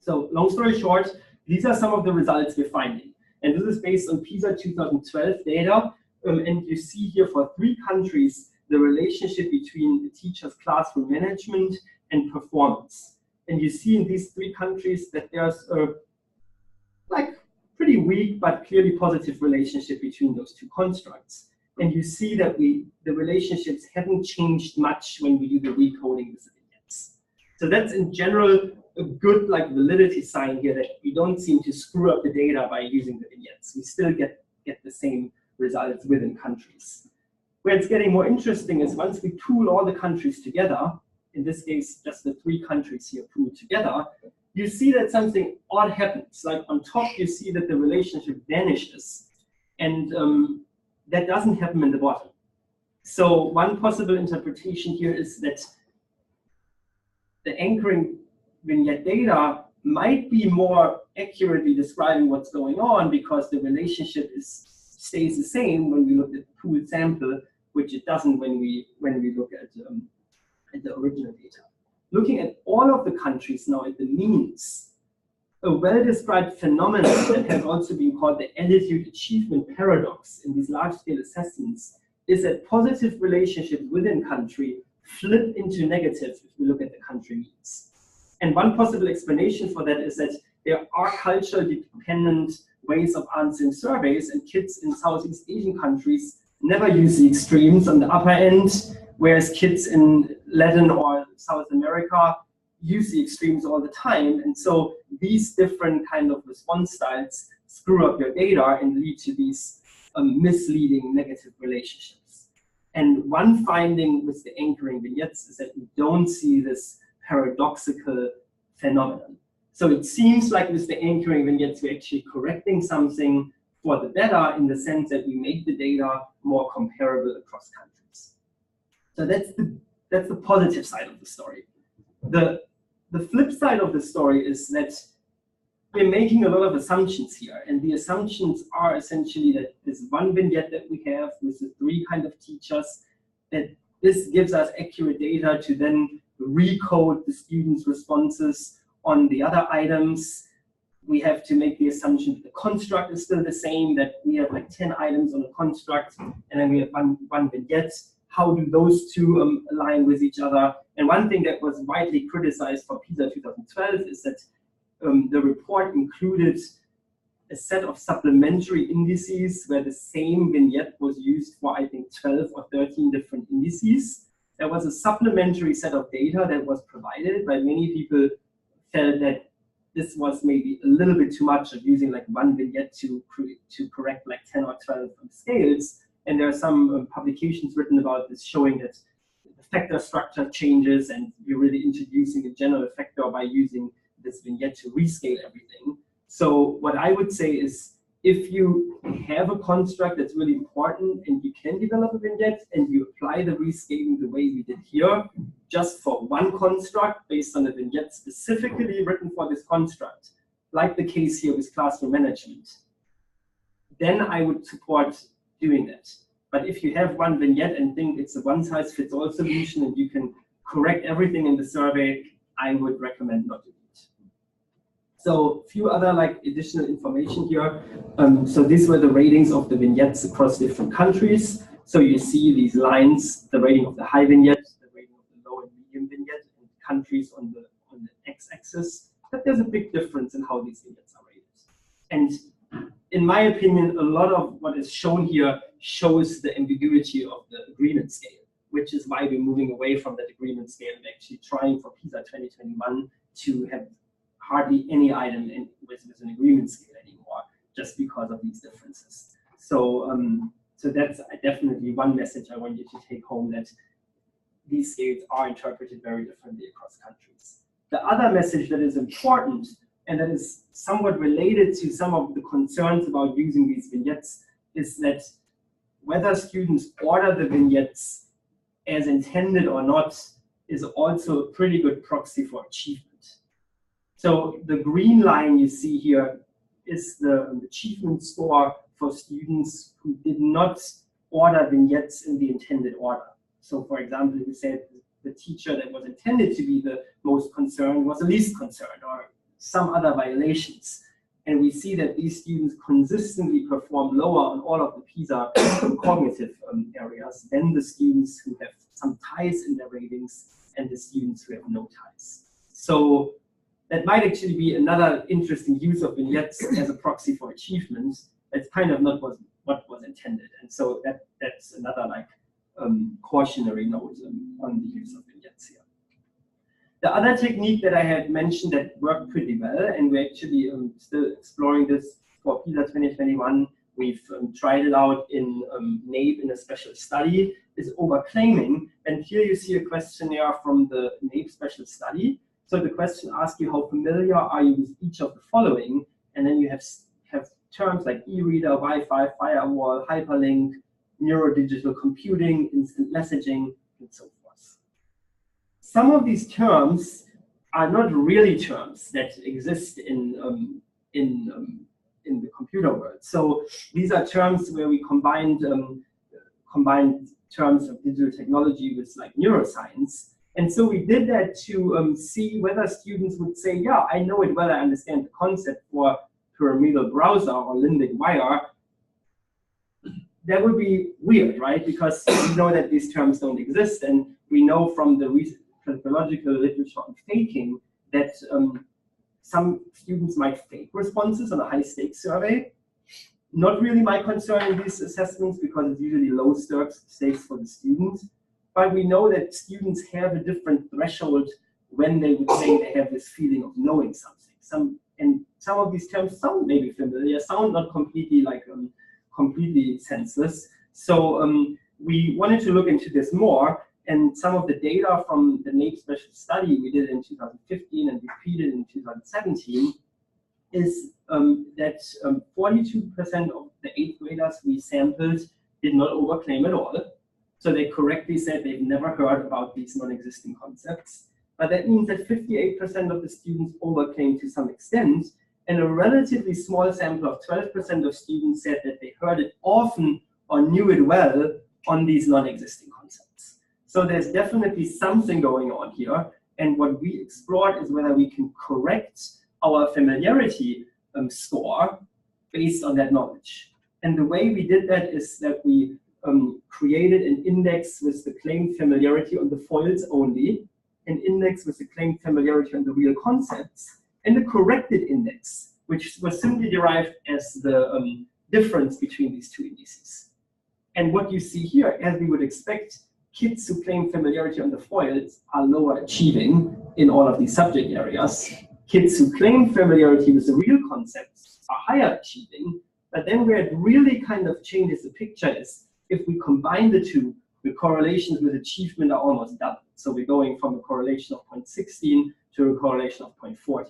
So long story short, these are some of the results we're finding. And this is based on PISA 2012 data. And you see here for 3 countries, the relationship between the teacher's classroom management and performance. And you see in these 3 countries that there's a pretty weak but clearly positive relationship between those 2 constructs. And you see that the relationships haven't changed much when we do the recoding with the vignettes. So that's in general a good validity sign here that we don't seem to screw up the data by using the vignettes. We still get the same results within countries. Where it's getting more interesting is once we pool all the countries together, in this case just the 3 countries here pooled together, you see that something odd happens. Like on top you see that the relationship vanishes, and that doesn't happen in the bottom. So one possible interpretation here is that the anchoring vignette data might be more accurately describing what's going on because the relationship stays the same when we look at the pooled sample, which it doesn't when we look at the original data. Looking at all of the countries now at the means, a well-described phenomenon that has also been called the attitude achievement paradox in these large-scale assessments is that positive relationships within country flip into negative if we look at the country means. And one possible explanation for that is that there are culturally dependent ways of answering surveys, and kids in Southeast Asian countries never use the extremes on the upper end, whereas kids in Latin or South America use the extremes all the time. And so these different kind of response styles screw up your data and lead to these misleading negative relationships. And one finding with the anchoring vignettes is that we don't see this paradoxical phenomenon. So it seems like with the anchoring vignettes, we're actually correcting something for the better in the sense that we make the data more comparable across countries. So that's the positive side of the story. The flip side of the story is that we're making a lot of assumptions here, and the assumptions are essentially that this one vignette that we have with the 3 kind of teachers, that this gives us accurate data to then recode the students' responses on the other items. We have to make the assumption that the construct is still the same, that we have 10 items on a construct, and then we have one vignette. How do those 2 align with each other? And one thing that was widely criticized for PISA 2012 is that the report included a set of supplementary indices where the same vignette was used for, I think, 12 or 13 different indices. There was a supplementary set of data that was provided, but many people felt that this was maybe a little bit too much of using one vignette to correct 10 or 12 scales. And there are some publications written about this showing that the factor structure changes and you're really introducing a general factor by using this vignette to rescale everything. So what I would say is, if you have a construct that's really important and you can develop a vignette and you apply the rescaling the way we did here, just for one construct based on a vignette specifically written for this construct, like the case here with classroom management, then I would support doing that. But if you have one vignette and think it's a one-size-fits-all solution and you can correct everything in the survey, I would recommend not doing it. So a few other additional information here. So these were the ratings of the vignettes across different countries. So you see these lines, the rating of the high vignette, the rating of the low and medium vignette, and countries on the x-axis. But there's a big difference in how these vignettes are rated. And in my opinion, a lot of what is shown here shows the ambiguity of the agreement scale, which is why we're moving away from that agreement scale and actually trying for PISA 2021 to have hardly any item with an agreement scale anymore, just because of these differences. So, so that's definitely one message I want you to take home, that these scales are interpreted very differently across countries. The other message that is important, and that is somewhat related to some of the concerns about using these vignettes, is that whether students order the vignettes as intended or not is also a pretty good proxy for achievement. So the green line you see here is the achievement score for students who did not order vignettes in the intended order. So for example, we said the teacher that was intended to be the most concerned was the least concerned, or some other violations. And we see that these students consistently perform lower on all of the PISA cognitive areas than the students who have some ties in their ratings and the students who have no ties. So that might actually be another interesting use of vignettes as a proxy for achievement. That's kind of not what was intended. And so that's another like cautionary note on the use of vignettes here. The other technique that I had mentioned that worked pretty well, and we're actually still exploring this for PISA 2021, we've tried it out in NAEP in a special study, is overclaiming. And here you see a questionnaire from the NAEP special study. So the question asks you, how familiar are you with each of the following? And then you have terms like e-reader, Wi-Fi, firewall, hyperlink, neurodigital computing, instant messaging, and so forth. Some of these terms are not really terms that exist in the computer world. So these are terms where we combined terms of digital technology with like neuroscience. And so we did that to see whether students would say, yeah, I know it well, I understand the concept for pyramidal browser or limbic wire. That would be weird, right? Because we know that these terms don't exist, and we know from the psychological literature on faking that some students might fake responses on a high-stakes survey. Not really my concern in these assessments, because it's usually low stakes for the student. But we know that students have a different threshold when they would say they have this feeling of knowing something. Some of these terms sound maybe familiar, sound not completely like completely senseless. So we wanted to look into this more, and some of the data from the NAEP special study we did in 2015 and repeated in 2017 is that 42% of the 8th graders we sampled did not overclaim at all. So they correctly said they've never heard about these non-existing concepts. But that means that 58% of the students overclaim to some extent, and a relatively small sample of 12% of students said that they heard it often or knew it well on these non-existing concepts. So there's definitely something going on here. And what we explored is whether we can correct our familiarity score based on that knowledge. And the way we did that is that we created an index with the claimed familiarity on the foils only, an index with the claimed familiarity on the real concepts, and a corrected index, which was simply derived as the difference between these two indices. And what you see here, as we would expect, kids who claim familiarity on the foils are lower achieving in all of these subject areas. Kids who claim familiarity with the real concepts are higher achieving. But then where it really kind of changes the picture is if we combine the two, the correlations with achievement are almost double. So we're going from a correlation of 0.16 to a correlation of 0.40.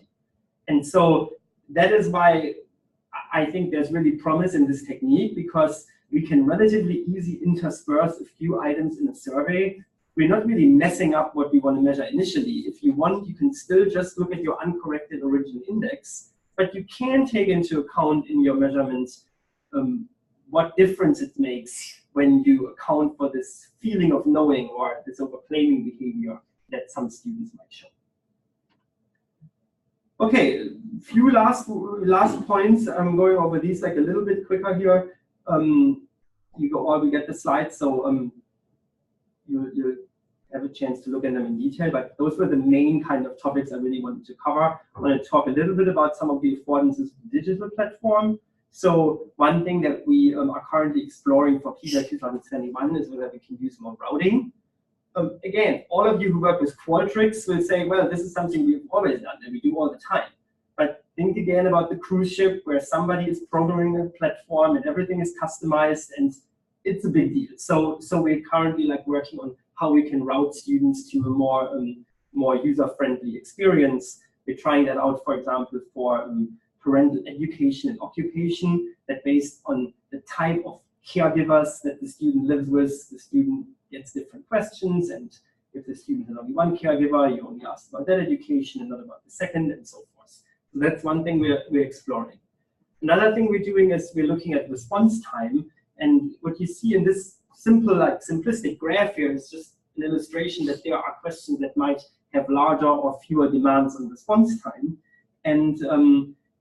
And so that is why I think there's really promise in this technique, because we can relatively easily intersperse a few items in a survey. We're not really messing up what we want to measure initially. If you want, you can still just look at your uncorrected original index, but you can take into account in your measurements what difference it makes when you account for this feeling of knowing or this overclaiming behavior that some students might show. Okay, few last points. I'm going over these like a little bit quicker here. We get the slides, so you'll have a chance to look at them in detail. But those were the main kind of topics I really wanted to cover. I want to talk a little bit about some of the affordances of the digital platform. So one thing that we are currently exploring for PISA 2021 is whether we can use more routing. again, all of you who work with Qualtrics will say, well, this is something we've always done and we do all the time. But think again about the cruise ship where somebody is programming a platform and everything is customized, and it's a big deal. So we're currently like working on how we can route students to a more user-friendly experience. We're trying that out, for example, for parental education and occupation, that based on the type of caregivers that the student lives with, the student gets different questions, and if the student has only one caregiver, you only ask about that education and not about the second, and so forth. So that's one thing we're exploring. Another thing we're doing is we're looking at response time, and what you see in this simple, like simplistic graph here is just an illustration that there are questions that might have larger or fewer demands on response time, and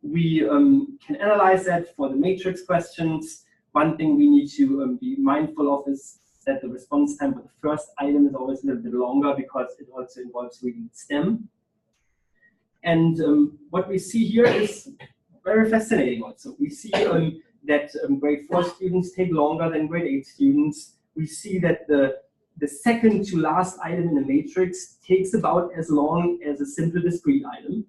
we can analyze that for the matrix questions. One thing we need to be mindful of is that the response time for the first item is always a little bit longer because it also involves reading STEM. And what we see here is very fascinating also. We see that grade 4 students take longer than grade 8 students. We see that the second to last item in the matrix takes about as long as a simple discrete item.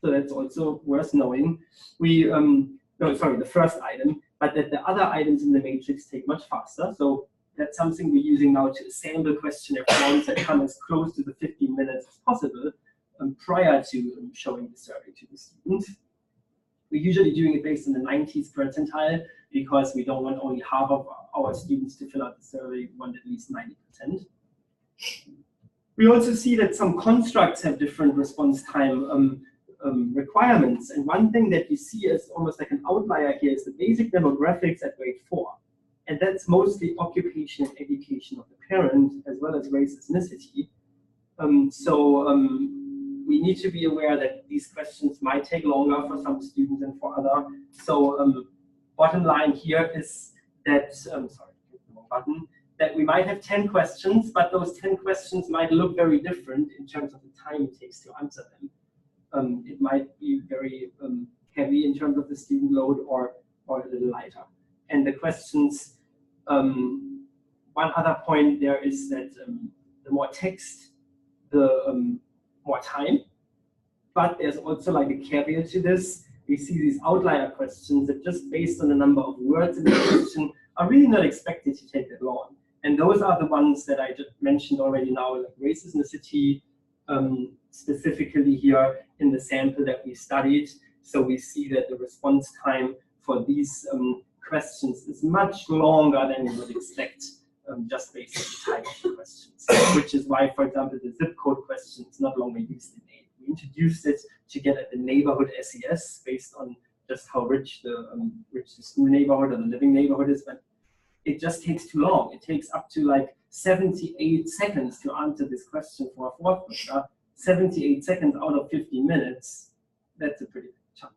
So that's also worth knowing. The first item, but that the other items in the matrix take much faster. So that's something we're using now to assemble questionnaire forms that come as close to the 15 minutes as possible prior to showing the survey to the student. We're usually doing it based on the 90th percentile because we don't want only half of our students to fill out the survey, we want at least 90%. We also see that some constructs have different response time requirements. And one thing that you see as almost like an outlier here is the basic demographics at grade 4. And that's mostly occupation and education of the parent, as well as race, ethnicity. We need to be aware that these questions might take longer for some students than for others. So bottom line here is that, that we might have 10 questions, but those 10 questions might look very different in terms of the time it takes to answer them. It might be very heavy in terms of the student load or a little lighter. And the questions, one other point there is that the more text, the more time. But there's also like a caveat to this. We see these outlier questions that just based on the number of words in the question are really not expected to take that long. And those are the ones that I just mentioned already now, like race, ethnicity, specifically here in the sample that we studied. So we see that the response time for these questions is much longer than we would expect just based on the type of the questions, which is why, for example, the zip code question is not longer used in A. We introduced it to get at the neighborhood SES based on just how rich the school neighborhood or the living neighborhood is, but it just takes too long. It takes up to like 78 seconds to answer this question for a fourth grader. 78 seconds out of 15 minutes, that's a pretty big chunk.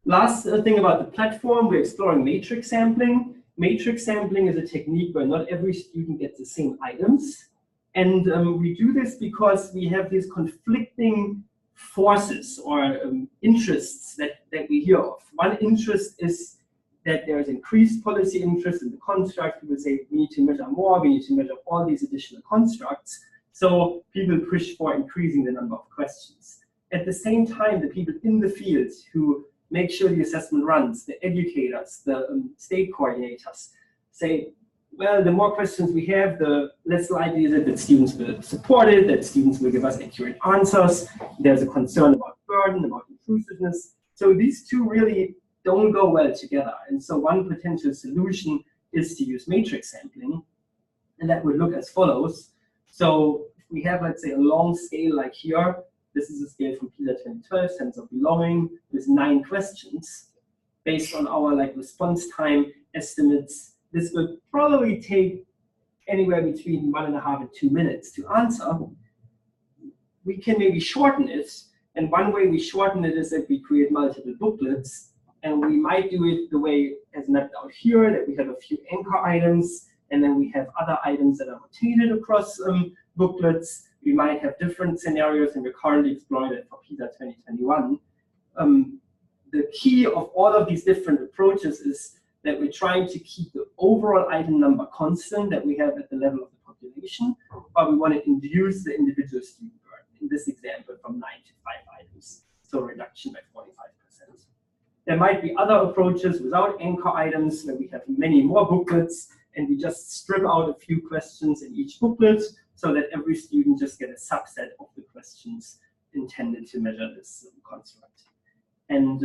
Last thing about the platform, we're exploring matrix sampling. Matrix sampling is a technique where not every student gets the same items. And we do this because we have these conflicting forces or interests that we hear of. One interest is that there is increased policy interest in the construct. People say we need to measure more, we need to measure all these additional constructs. So people push for increasing the number of questions. At the same time, the people in the field who make sure the assessment runs, the educators, the state coordinators, say, well, the more questions we have, the less likely is it that students will support it, that students will give us accurate answers. There's a concern about burden, about intrusiveness. So these two really don't go well together. And so one potential solution is to use matrix sampling. And that would look as follows. So if we have, let's say, a long scale like here, this is a scale from PISA 2012, sense of belonging, with 9 questions. Based on our response time estimates, this will probably take anywhere between 1.5 and 2 minutes to answer. We can maybe shorten it. And one way we shorten it is that we create multiple booklets. And we might do it the way as mapped out here, that we have a few anchor items, and then we have other items that are rotated across booklets. We might have different scenarios, and we're currently exploring it for PISA 2021. The key of all of these different approaches is that we're trying to keep the overall item number constant that we have at the level of the population, but we want to induce the individual student burden, in this example, from 9 to 5 items, so a reduction by 45%. There might be other approaches without anchor items, where we have many more booklets, and we just strip out a few questions in each booklet, so that every student just get a subset of the questions intended to measure this construct. And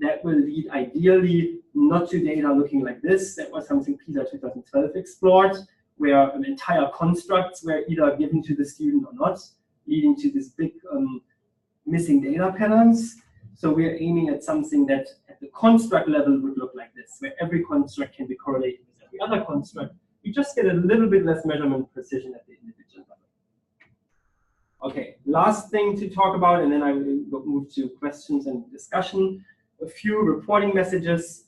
that will lead ideally not to data looking like this. That was something PISA 2012 explored, where entire constructs were either given to the student or not, leading to this big missing data patterns. So we're aiming at something that at the construct level would look like this, where every construct can be correlated with every other construct. You just get a little bit less measurement precision at the individual level. Okay, last thing to talk about, and then I will move to questions and discussion. A few reporting messages.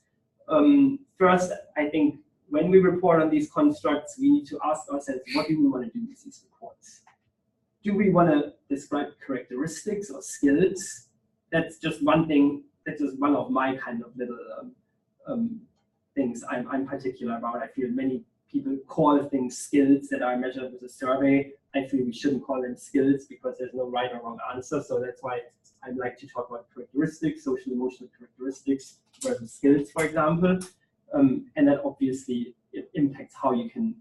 First, I think when we report on these constructs, we need to ask ourselves, what do we want to do with these reports? Do we want to describe characteristics or skills? That's just one thing. That's just one of my kind of little things I'm particular about. I feel many people call things skills that are measured with a survey. I feel we shouldn't call them skills because there's no right or wrong answer. So that's why I like to talk about characteristics, social emotional characteristics versus skills, for example. And that obviously it impacts how you can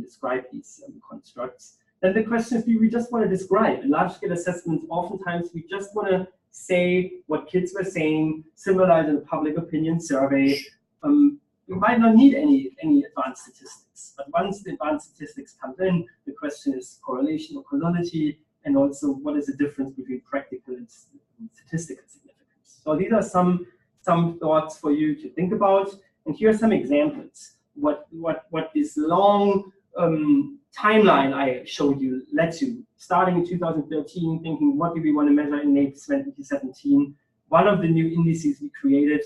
describe these constructs. Then the question is, do we just want to describe? In large-scale assessments, oftentimes we just want to say what kids were saying, similar to the public opinion survey. You might not need any advanced statistics, but once the advanced statistics come in, the question is correlation or causality, and also what is the difference between practical and statistical significance. So these are some thoughts for you to think about, and here are some examples. What this long timeline I showed you led to, starting in 2013, thinking what do we want to measure in NAEPS 2017. One of the new indices we created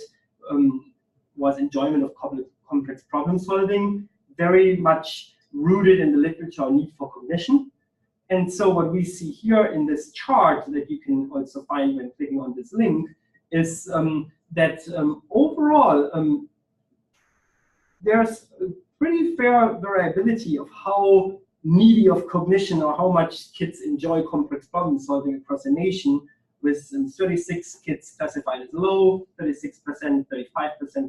was enjoyment of complex problem solving, very much rooted in the literature on need for cognition. And so what we see here in this chart that you can also find when clicking on this link is that overall there's a pretty fair variability of how needy of cognition or how much kids enjoy complex problem solving across the nation, with 36 kids classified as low, 36%, 35%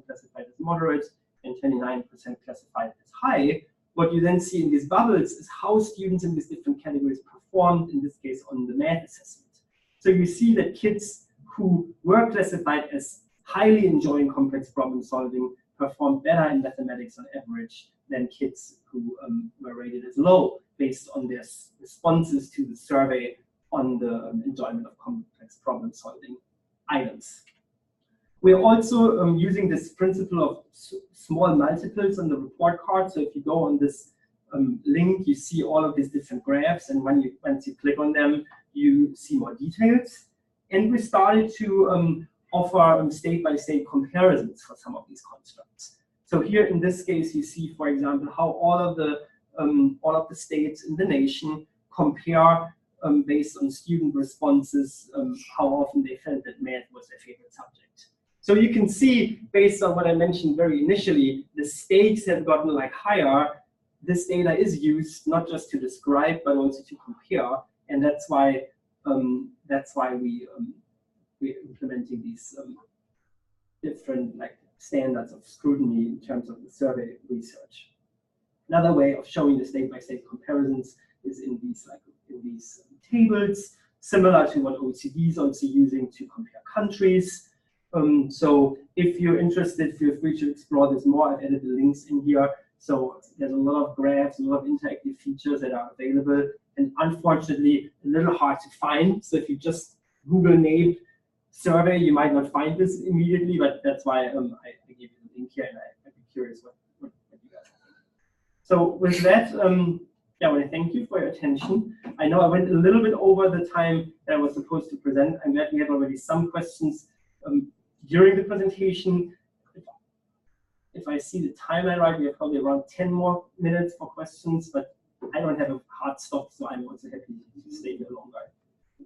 classified as moderate, and 29% classified as high. What you then see in these bubbles is how students in these different categories performed, in this case on the math assessment. So you see that kids who were classified as highly enjoying complex problem solving performed better in mathematics on average than kids who were rated as low based on their responses to the survey on the enjoyment of complex problem solving items. We're also using this principle of small multiples on the report card. So if you go on this link, you see all of these different graphs, and once you click on them, you see more details. And we started to offer state-by-state comparisons for some of these constructs. So here in this case, you see, for example, how all of the states in the nation compare based on student responses, how often they felt that math was their favorite subject. So you can see, based on what I mentioned very initially, the stakes have gotten like higher. This data is used not just to describe, but also to compare, and that's why we're implementing these different standards of scrutiny in terms of the survey research. Another way of showing the state-by-state comparisons is in these tables, similar to what OECD is also using to compare countries. So if you're interested, feel free to explore this more. I've added the links in here. So there's a lot of graphs, a lot of interactive features that are available, and unfortunately a little hard to find. So if you just Google NAEP survey, you might not find this immediately, but that's why I gave you the link here, and I'd be curious what you guys think. So with that, I want to thank you for your attention. I know I went a little bit over the time that I was supposed to present. I'm glad we had already some questions during the presentation. If I see the timeline right, we have probably around 10 more minutes for questions, but I don't have a hard stop, so I'm also happy to stay here longer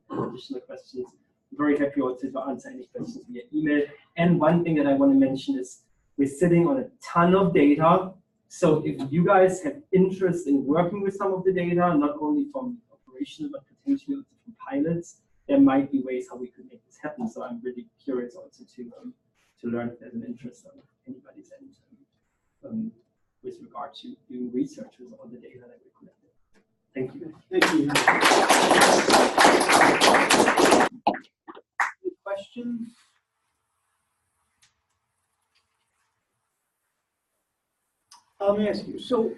for additional questions. I'm very happy also to answer any questions via email. And one thing that I want to mention is we're sitting on a ton of data. So if you guys have interest in working with some of the data, not only from operational, but potentially also from pilots, there might be ways how we could make this happen. So I'm really curious also to learn if there's an interest on anybody's end with regard to doing research with all the data that we collected. Thank you. Thank you. Any questions? Let me ask you, so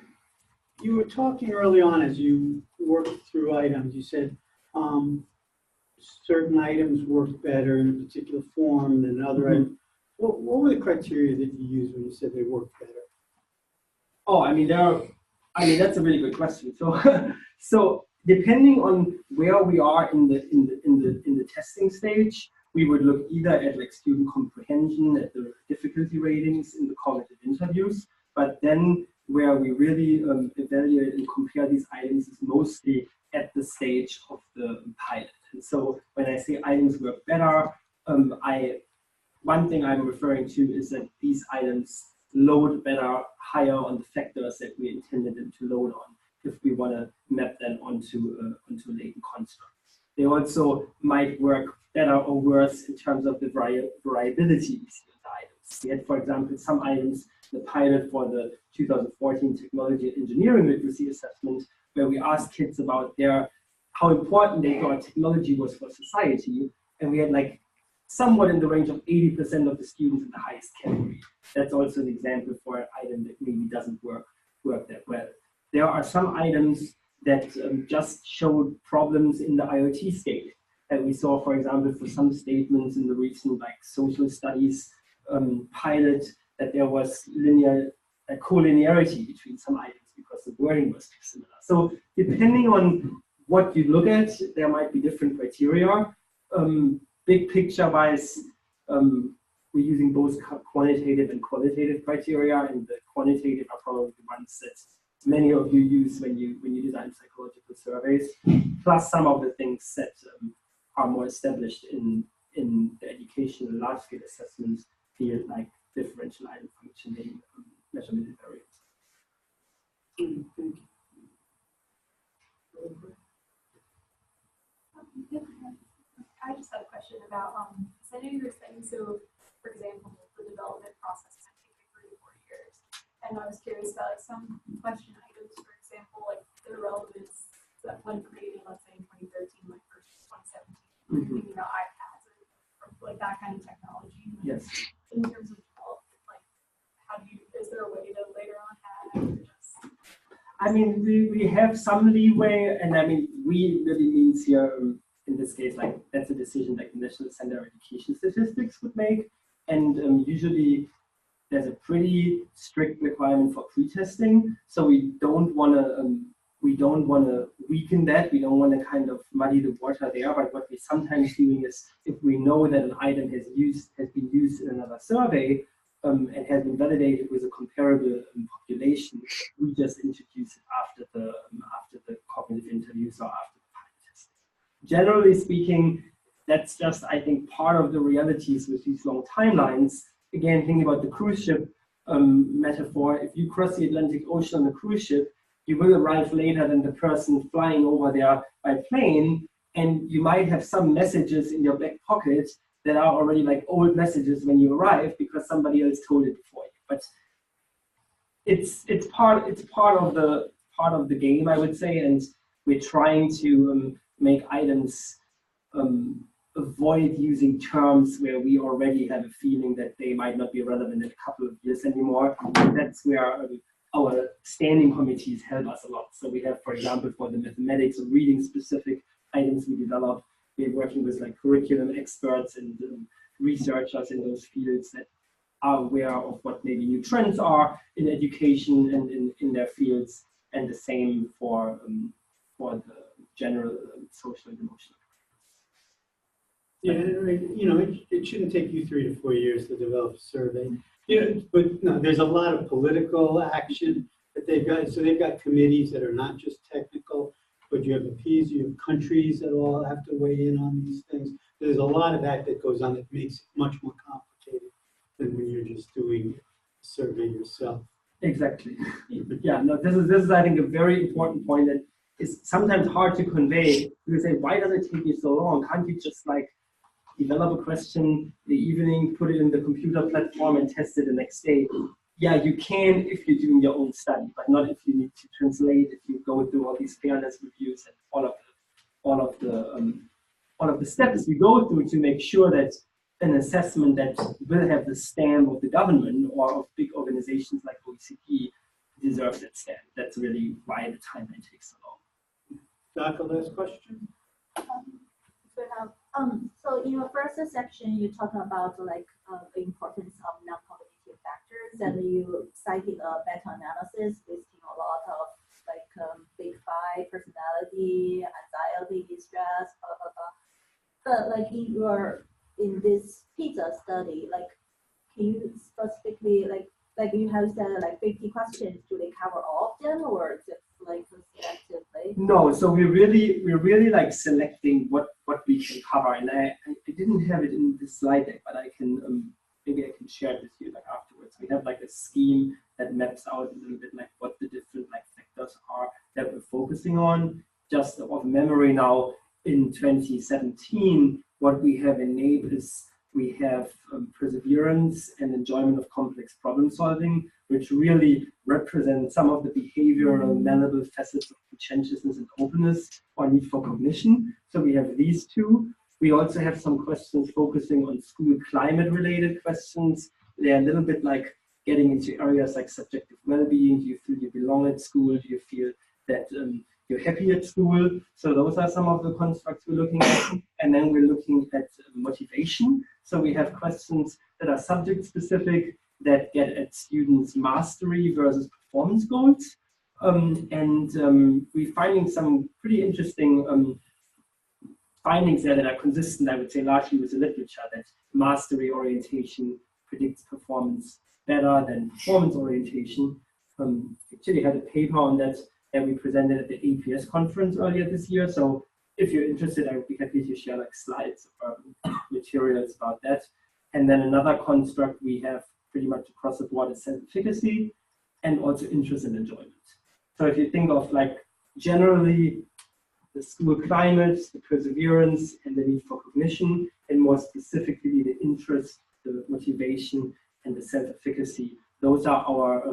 you were talking early on as you worked through items, you said certain items work better in a particular form than other items. What were the criteria that you used when you said they worked better? Oh, I mean, that's a really good question. So, so depending on where we are in the testing stage, we would look either at like student comprehension, at the difficulty ratings in the cognitive interviews, but then where we really evaluate and compare these items is mostly at the stage of the pilot. And so when I say items work better, one thing I'm referring to is that these items load better higher on the factors that we intended them to load on if we want to map them onto a latent construct. They also might work better or worse in terms of the variability of the items. We had, for example, some items, the pilot for the 2014 Technology and Engineering Literacy Assessment, where we asked kids about how important they thought technology was for society, and we had like somewhat in the range of 80% of the students in the highest category. That's also an example for an item that maybe doesn't work that well. There are some items that just showed problems in the IoT scale. And we saw, for example, for some statements in the recent like social studies pilot, that there was collinearity between some items because the wording was too similar. So depending on what you look at, there might be different criteria. Big picture wise, we're using both quantitative and qualitative criteria, and the quantitative are probably the ones that many of you use when you design psychological surveys, plus some of the things that are more established in the educational large-scale assessments field, like differential item functioning, measurement invariance. I just had a question about, so I know you were saying, so for example, the development process can take 3 to 4 years. And I was curious about like some question items, for example, like their relevance that when creating, let's say in 2013, like versus 2017, you know, iPads or like that kind of technology. Yes. In terms of development, like is there a way to later on add or just? I mean, we have some leeway, and I mean, we really means here, in this case, like that's a decision like the National Center of Education Statistics would make, and usually there's a pretty strict requirement for pre-testing, so we don't want to weaken that. We don't want to kind of muddy the water there. But what we're sometimes doing is, if we know that an item has been used in another survey and has been validated with a comparable population, we just introduce it after the cognitive interviews or after the pilot test. Generally speaking, that's just, I think, part of the realities with these long timelines. Again, thinking about the cruise ship metaphor, if you cross the Atlantic Ocean on a cruise ship, you will arrive later than the person flying over there by plane, and you might have some messages in your back pocket that are already like old messages when you arrive because somebody else told it before you. But it's part of the game, I would say, and we're trying to make items avoid using terms where we already have a feeling that they might not be relevant in a couple of years anymore. That's where our standing committees help us a lot. So we have, for example, for the mathematics or reading specific items we develop, we're working with like curriculum experts and researchers in those fields that are aware of what maybe new trends are in education and in their fields, and the same for the general social and emotional. Yeah, you know, it shouldn't take you 3 to 4 years to develop a survey. You know, but no, there's a lot of political action that they've got. So they've got committees that are not just technical, but you have appeals, you have countries that all have to weigh in on these things. There's a lot of that goes on that makes it much more complicated than when you're just doing a survey yourself. Exactly. Yeah, no, this is I think a very important point that is sometimes hard to convey. You say, why does it take you so long? Can't you just like develop a question in the evening, put it in the computer platform and test it the next day? Yeah, you can if you're doing your own study, but not if you need to translate, if you go through all these fairness reviews and all of the steps we go through to make sure that an assessment that will have the stamp of the government or of big organizations like OECD deserves that stamp. That's really why the timeline takes so long. Dr. last question? So in your first section, you talk about like the importance of non-cognitive factors, and you cited a meta-analysis listing a lot of like big five: personality, anxiety, stress, blah blah blah. But like in this pizza study, like can you specifically like you have said like 50 questions? Do they cover all of them, or just like selectively? No, so we're really like selecting what we can cover, and I didn't have it in this slide deck, but I can maybe I can share it with you like afterwards. We have like a scheme that maps out a little bit like what the different like factors are that we're focusing on. Just of memory now, in 2017, what we have enabled is we have perseverance and enjoyment of complex problem solving, which really represent some of the behavioral malleable facets of conscientiousness and openness or need for cognition. So we have these two. We also have some questions focusing on school climate related questions. They're a little bit like getting into areas like subjective well-being. Do you feel you belong at school? Do you feel that you're happy at school? So those are some of the constructs we're looking at. And then we're looking at motivation. So we have questions that are subject specific that get at students' mastery versus performance goals. We're finding some pretty interesting findings there that are consistent, I would say, largely with the literature, that mastery orientation predicts performance better than performance orientation. Actually had a paper on that we presented at the APS conference earlier this year. So if you're interested, I would be happy to share like slides or materials about that. And then another construct we have pretty much across the board is self-efficacy and also interest and enjoyment. So if you think of like generally the school climate, the perseverance, and the need for cognition, and more specifically the interest, the motivation, and the self-efficacy, those are our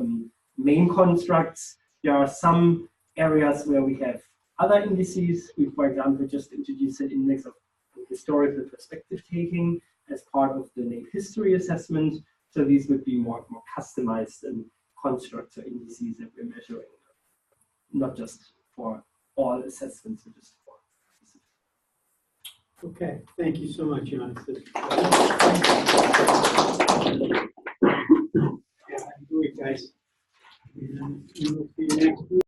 main constructs. There are some areas where we have other indices. We, for example, just introduced an index of historical perspective taking as part of the NAEP history assessment. So these would be more customized constructs or indices that we're measuring, not just for all assessments, but just for specific. Okay, thank you so much, Jonas. Yeah, great, guys. We will see you next week.